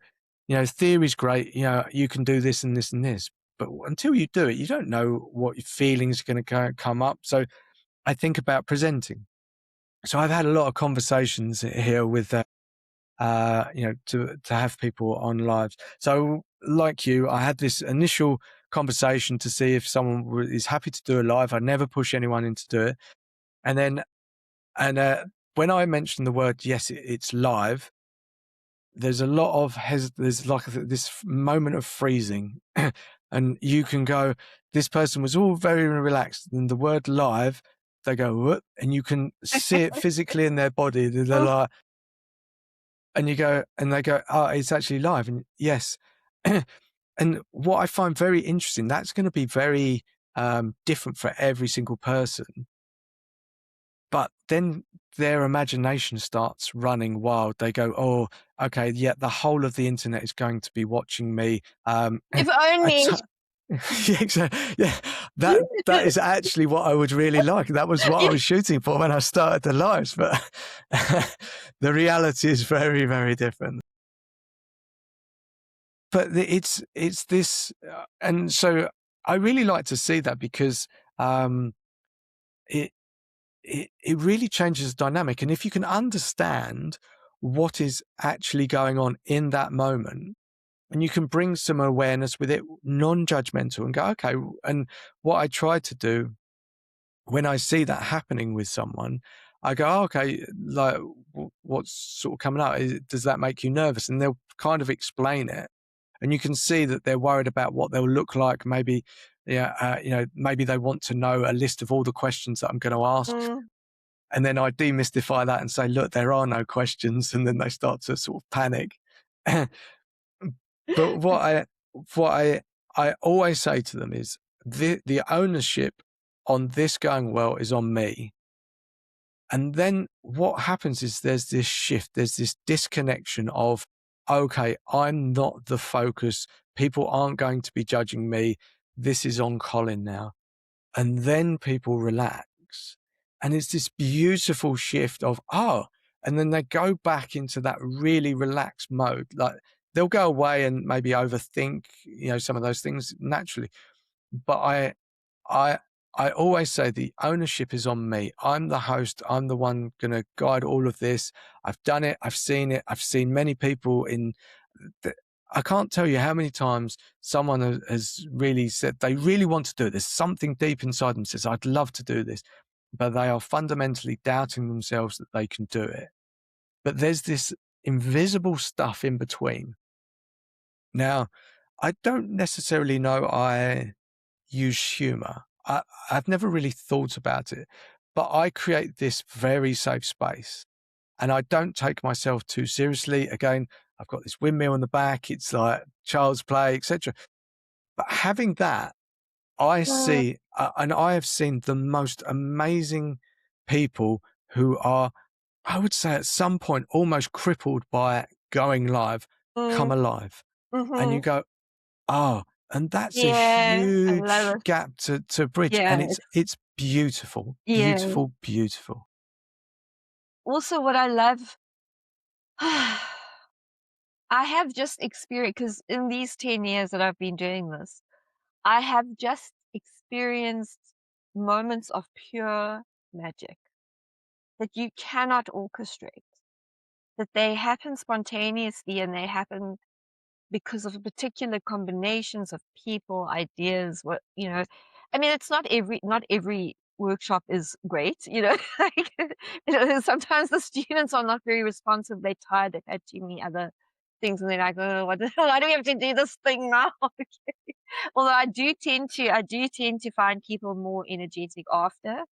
B: theory is great, you can do this and this and this, but until you do it, you don't know what your feelings are going to come up. So I think about presenting. So I've had a lot of conversations here with to have people on lives. So, like you, I had this initial conversation to see if someone is happy to do a live. I never push anyone into do it, and then when I mentioned the word yes, it's live. There's a lot of there's like this moment of freezing, and you can go. This person was all very relaxed, and the word live, they go, "Whoop," and you can see it physically in their body. They're
A: mm,
B: like, and you go, and they go, "Oh, it's actually live." And yes. And what I find very interesting, that's going to be very different for every single person. but then their imagination starts running wild. They go, "Oh, okay, yeah, the whole of the internet is going to be watching me."
A: If
B: I
A: only.
B: t- yeah, yeah, that is actually what I would really like. That was what I
A: Yeah.
B: was shooting for when I started the lives, but the reality is very, very different. But it's this, and so I really like to see that because it it really changes the dynamic. And if you can understand what is actually going on in that moment, and you can bring some awareness with it, non-judgmental, and go, okay. And what I try to do when I see that happening with someone, I go, oh, okay, like what's sort of coming out? Does that make you nervous? And they'll kind of explain it, and you can see that they're worried about what they'll look like. Maybe, yeah, maybe they want to know a list of all the questions that I'm going to ask,
A: Mm.
B: and then I demystify that and say, look, there are no questions, and then they start to sort of panic. But what I always say to them is the ownership on this going well is on me. And then what happens is there's this shift, there's this disconnection of, okay, I'm not the focus. People aren't going to be judging me. This is on Colin now. And then people relax. And it's this beautiful shift of, oh, and then they go back into that really relaxed mode. Like they'll go away and maybe overthink, some of those things naturally. But I, I always say the ownership is on me. I'm the host. I'm the one going to guide all of this. I've done it. I've seen it. I've seen many people I can't tell you how many times someone has really said they really want to do it. There's something deep inside them that says, I'd love to do this, but they are fundamentally doubting themselves that they can do it. But there's this invisible stuff in between. Now, I don't necessarily know I use humor. I've never really thought about it, but I create this very safe space and I don't take myself too seriously. Again, I've got this windmill in the back. It's like child's play, etc. But having that, I
A: Mm.
B: see, and I have seen the most amazing people who are, I would say at some point, almost crippled by going live, come
A: Mm.
B: alive. And you
A: Mhm.
B: go, oh, and that's a
A: Yeah, I
B: huge
A: love it.
B: gap to bridge. And
A: Yeah,
B: it's beautiful,
A: yeah.
B: beautiful, beautiful.
A: Also, what I love, I have just experienced, because in these 10 years that I've been doing this, I have just experienced moments of pure magic that you cannot orchestrate, that they happen spontaneously and they happen because of particular combinations of people, ideas, I mean, it's not every workshop is great, like, sometimes the students are not very responsive, they're tired, they've had too many other things, and they're like, "Oh, what the hell, why do we have to do this thing now?" Although I do tend to find people more energetic after,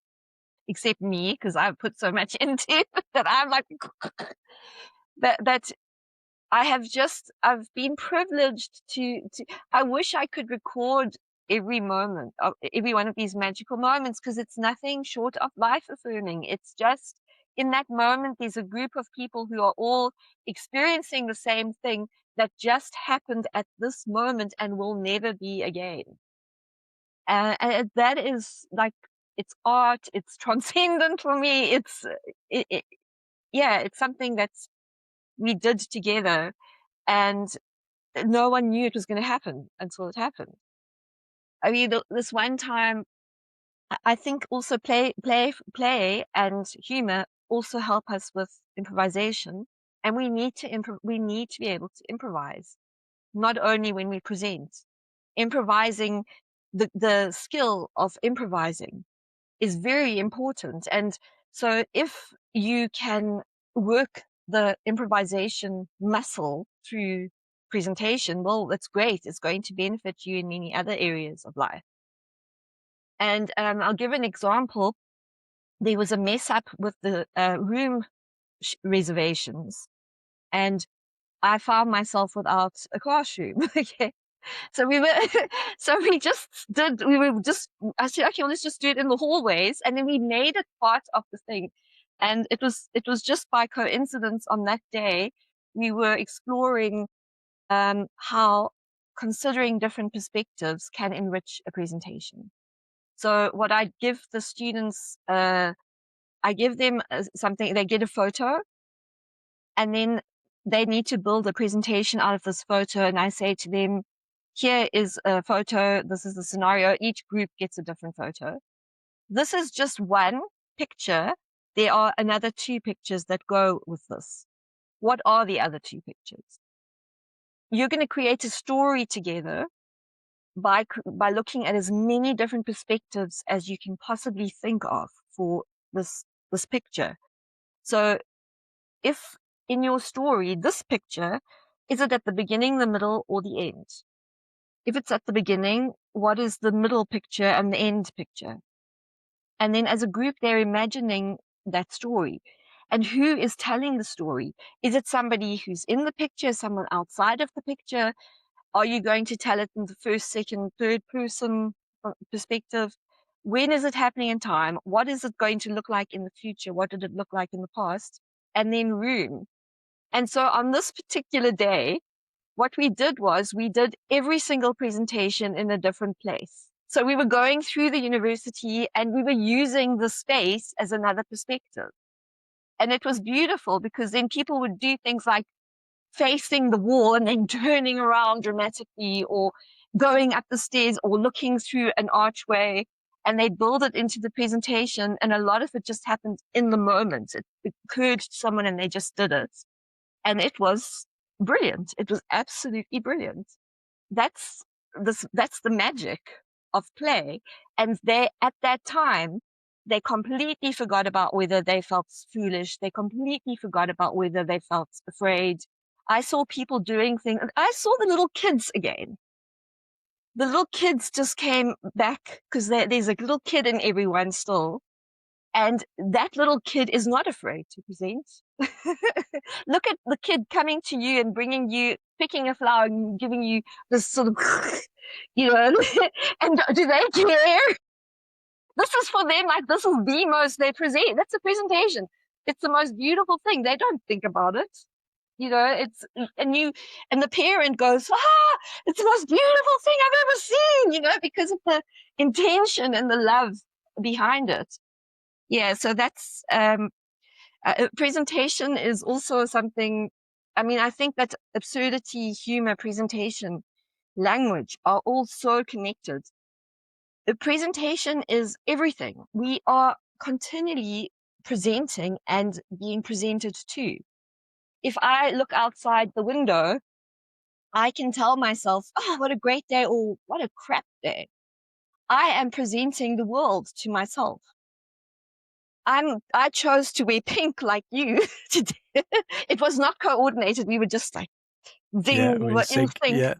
A: except me, because 'cause I've put so much into it that I'm like, that I've been privileged to I wish I could record every moment of every one of these magical moments, because it's nothing short of life affirming. It's just in that moment, there's a group of people who are all experiencing the same thing that just happened at this moment and will never be again. And that is like, it's art, it's transcendent for me. It yeah, it's something that's we did together, and no one knew it was gonna happen until it happened. I mean, this one time, I think also play and humor also help us with improvisation, and we need to be able to improvise, not only when we present. Improvising, the skill of improvising is very important. And so if you can work the improvisation muscle through presentation, well, that's great. It's going to benefit you in many other areas of life. And I'll give an example. There was a mess up with the room reservations, and I found myself without a classroom. Okay. So we were, so we were just, I said, okay, well, let's just do it in the hallways. And then we made it part of the thing. And it was just by coincidence on that day, we were exploring how considering different perspectives can enrich a presentation. So what I give the students, I give them something, they get a photo, and then they need to build a presentation out of this photo. And I say to them, here is a photo, this is the scenario, each group gets a different photo. This is just one picture. There are another two pictures that go with this. What are the other two pictures? You're going to create a story together by looking at as many different perspectives as you can possibly think of for this picture. So if in your story, this picture, is it at the beginning, the middle, or the end? If it's at the beginning, what is the middle picture and the end picture? And then as a group, they're imagining that story. And who is telling the story? Is it somebody who's in the picture, someone outside of the picture? Are you going to tell it in the first, second, third person perspective? When is it happening in time? What is it going to look like in the future? What did it look like in the past? And then room. And so on this particular day, what we did was we did every single presentation in a different place. So we were going through the university and we were using the space as another perspective. And it was beautiful because then people would do things like facing the wall and then turning around dramatically, or going up the stairs, or looking through an archway, and they build it into the presentation. And a lot of it just happened in the moment. It occurred to someone and they just did it. And it was brilliant. It was absolutely brilliant. That's that's the magic of play. And they, at that time, they completely forgot about whether they felt foolish. They completely forgot about whether they felt afraid. I saw people doing things. I saw the little kids again. The little kids just came back because there's a little kid in everyone still. And that little kid is not afraid to present. Look at the kid coming to you and bringing you, picking a flower and giving you this sort of, and do they care? This is for them, like, this is the most they present. That's a presentation. It's the most beautiful thing. They don't think about it. It's, and the parent goes, it's the most beautiful thing I've ever seen, because of the intention and the love behind it. Yeah, so that's presentation is also something. I mean, I think that absurdity, humor, presentation, language are all so connected. The presentation is everything. We are continually presenting and being presented to. If I look outside the window, I can tell myself, oh, what a great day, or what a crap day. I am presenting the world to myself. I chose to wear pink like you today. It was not coordinated. We were just like,
B: Yeah,
A: zing, we
B: we
A: were in
B: sync.
A: sync.
B: Yeah,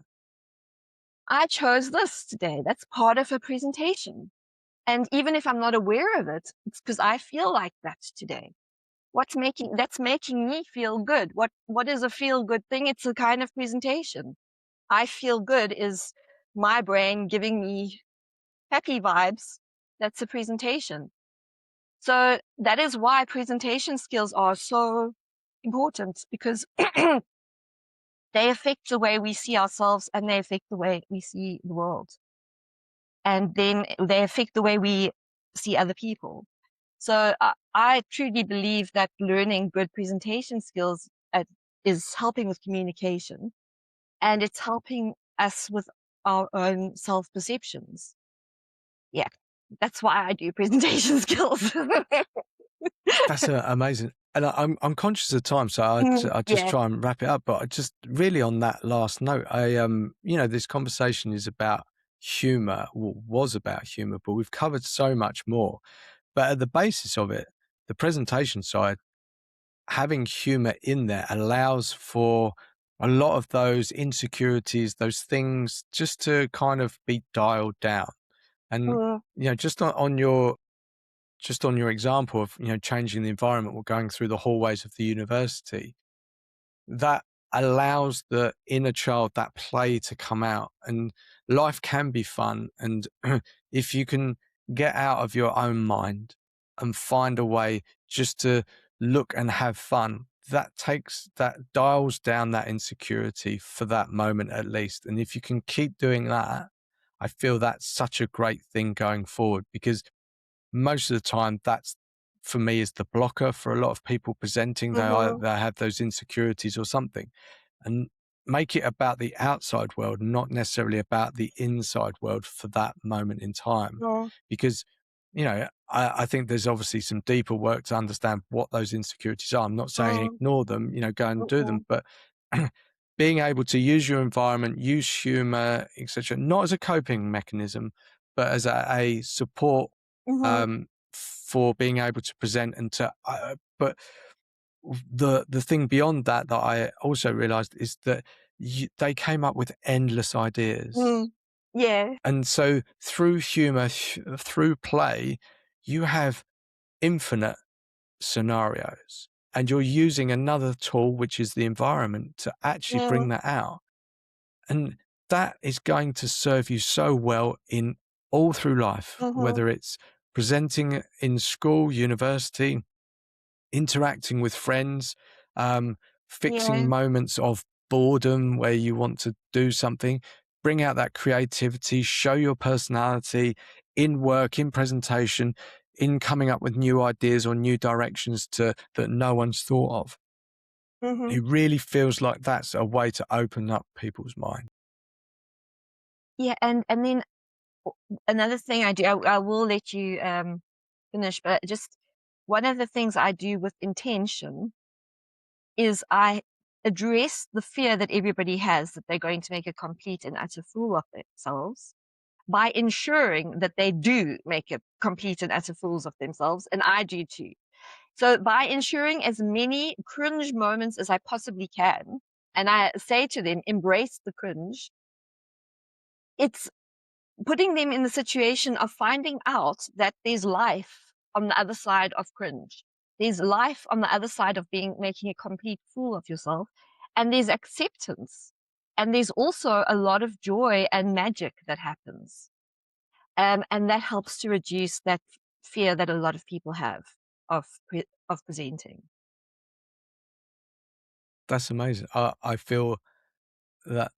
A: I chose this today. That's part of a presentation. And even if I'm not aware of it, it's because I feel like that today. That's making me feel good? What is a feel good thing? It's a kind of presentation. I feel good is my brain giving me happy vibes. That's a presentation. So that is why presentation skills are so important, because they affect the way we see ourselves and they affect the way we see the world. And then they affect the way we see other people. So I truly believe that learning good presentation skills is helping with communication, and it's helping us with our own self-perceptions. Yeah, that's why I do presentation skills.
B: that's amazing. And I'm conscious of time, so I just
A: Yeah.
B: try and wrap it up. But I just really on that last note, this conversation is about humor, well, was about humor, but we've covered so much more. But at the basis of it, the presentation side, having humor in there allows for a lot of those insecurities, those things just to kind of be dialed down. And,
A: Mm,
B: just on your example of, changing the environment or going through the hallways of the university, that allows the inner child, that play, to come out. And life can be fun. And if you can get out of your own mind and find a way just to look and have fun, that dials down that insecurity for that moment at least. And if you can keep doing that, I feel that's such a great thing going forward, because most of the time that's, for me, is the blocker for a lot of people presenting.
A: Mm-hmm.
B: They have those insecurities or something. And make it about the outside world, not necessarily about the inside world for that moment in time.
A: Mm-hmm.
B: Because, I think there's obviously some deeper work to understand what those insecurities are. I'm not saying ignore them, go and do
A: Mm-hmm.
B: them, but being able to use your environment, use humor, etc., not as a coping mechanism, but as a support,
A: Mm-hmm.
B: for being able to present and to, but the thing beyond that I also realized is that they came up with endless ideas.
A: Mm. Yeah.
B: And so through humor, through play, you have infinite scenarios, and you're using another tool, which is the environment, to actually bring
A: Mm.
B: that out. And that is going to serve you so well in all through life,
A: Mm-hmm.
B: whether it's presenting in school, university, interacting with friends, fixing
A: Yeah.
B: moments of boredom where you want to do something, bring out that creativity, show your personality in work, in presentation, in coming up with new ideas or new directions that no one's thought of.
A: Mm-hmm.
B: It really feels like that's a way to open up people's mind.
A: Yeah. And then another thing I do, I will let you finish, but just one of the things I do with intention is I address the fear that everybody has that they're going to make a complete and utter fool of themselves by ensuring that they do make a complete and utter fools of themselves, and I do too. So by ensuring as many cringe moments as I possibly can, and I say to them, embrace the cringe, it's putting them in the situation of finding out that there's life on the other side of cringe. There's life on the other side of making a complete fool of yourself. And there's acceptance. And there's also a lot of joy and magic that happens. And that helps to reduce that fear that a lot of people have of of presenting.
B: That's amazing. I feel that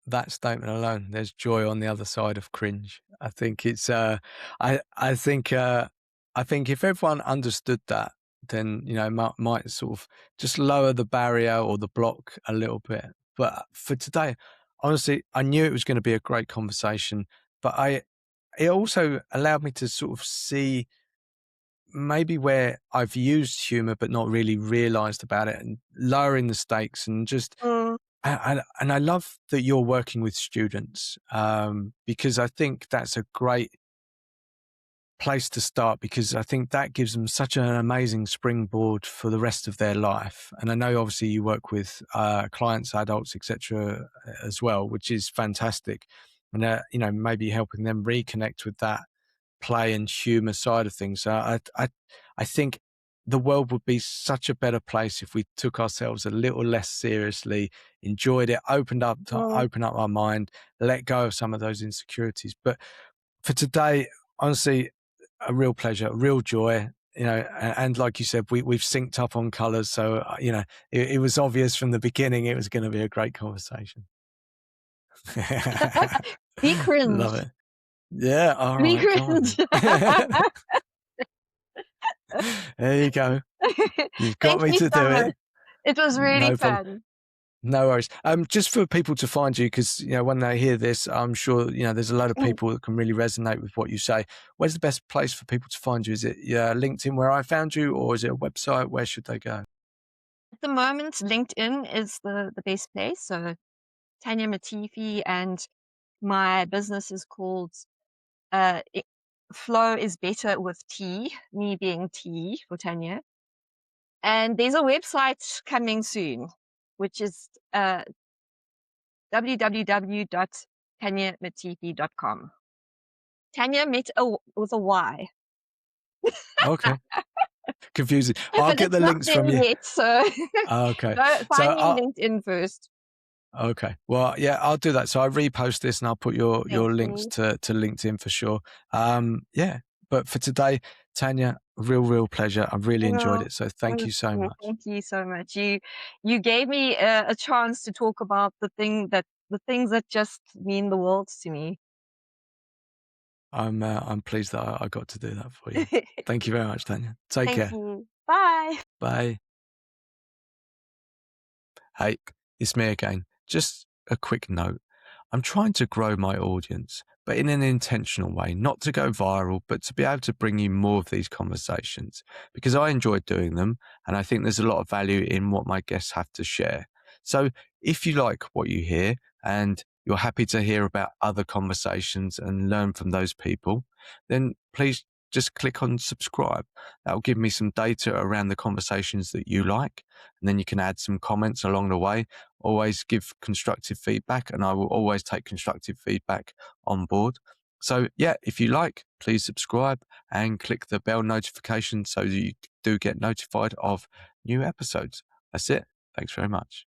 B: that statement alone, there's joy on the other side of cringe. I think it's I think I think if everyone understood that, then might sort of just lower the barrier or the block a little bit. But for today, honestly, I knew it was going to be a great conversation, but it also allowed me to sort of see maybe where I've used humor but not really realized about it, and lowering the stakes, and just
A: Mm,
B: and I love that you're working with students, because I think that's a great place to start, because I think that gives them such an amazing springboard for the rest of their life. And I know obviously you work with clients, adults, etc., as well, which is fantastic. And maybe helping them reconnect with that play and humor side of things. So I think the world would be such a better place if we took ourselves a little less seriously, enjoyed it,
A: mm.
B: open up our mind, let go of some of those insecurities. But for today, honestly, a real pleasure, a real joy. And like you said, we've synced up on colors, so it was obvious from the beginning it was going to be a great conversation.
A: Be
B: Love
A: cringe.
B: it. Yeah, all
A: Be
B: right, come
A: cringe.
B: on then. There you go. You've got
A: Thank
B: me
A: you
B: to
A: so
B: do
A: much.
B: it.
A: It was really
B: No problem.
A: fun.
B: No worries. Just for people to find you, because when they hear this, I'm sure there's a lot of
A: Mm.
B: people that can really resonate with what you say. Where's the best place for people to find you? Is it LinkedIn, where I found you, or is it a website? Where should they go?
A: At the moment, LinkedIn is the best place. So Tanya Matefi, and my business is called uh, I- Flow is Better with T, me being T for Tanya. And there's a website coming soon, which is www.tanyamatefi.com. Tanya met with a Y.
B: Okay. Confusing. I'll
A: But
B: get
A: it's
B: the
A: not
B: links
A: there
B: from you.
A: yet, so
B: Okay.
A: go
B: So
A: find me on LinkedIn first.
B: okay. Well, yeah, I'll do that. So I repost this and I'll put
A: Thank
B: your links
A: you.
B: to LinkedIn for sure. Yeah. But for today, Tanya, real pleasure. I really enjoyed
A: Well,
B: it. So thank you so much.
A: thank you so much. You gave me a chance to talk about the things that just mean the world to me.
B: I'm pleased that I got to do that for you. Thank you very much, Tanya. Take
A: Thank
B: care.
A: you. Bye.
B: Bye. Hey, it's me again. Just a quick note. I'm trying to grow my audience, but in an intentional way, not to go viral, but to be able to bring you more of these conversations because I enjoy doing them. And I think there's a lot of value in what my guests have to share. So if you like what you hear and you're happy to hear about other conversations and learn from those people, then please just click on subscribe. That'll give me some data around the conversations that you like. And then you can add some comments along the way. Always give constructive feedback, and I will always take constructive feedback on board. So, yeah, if you like, please subscribe and click the bell notification so you do get notified of new episodes. That's it. Thanks very much.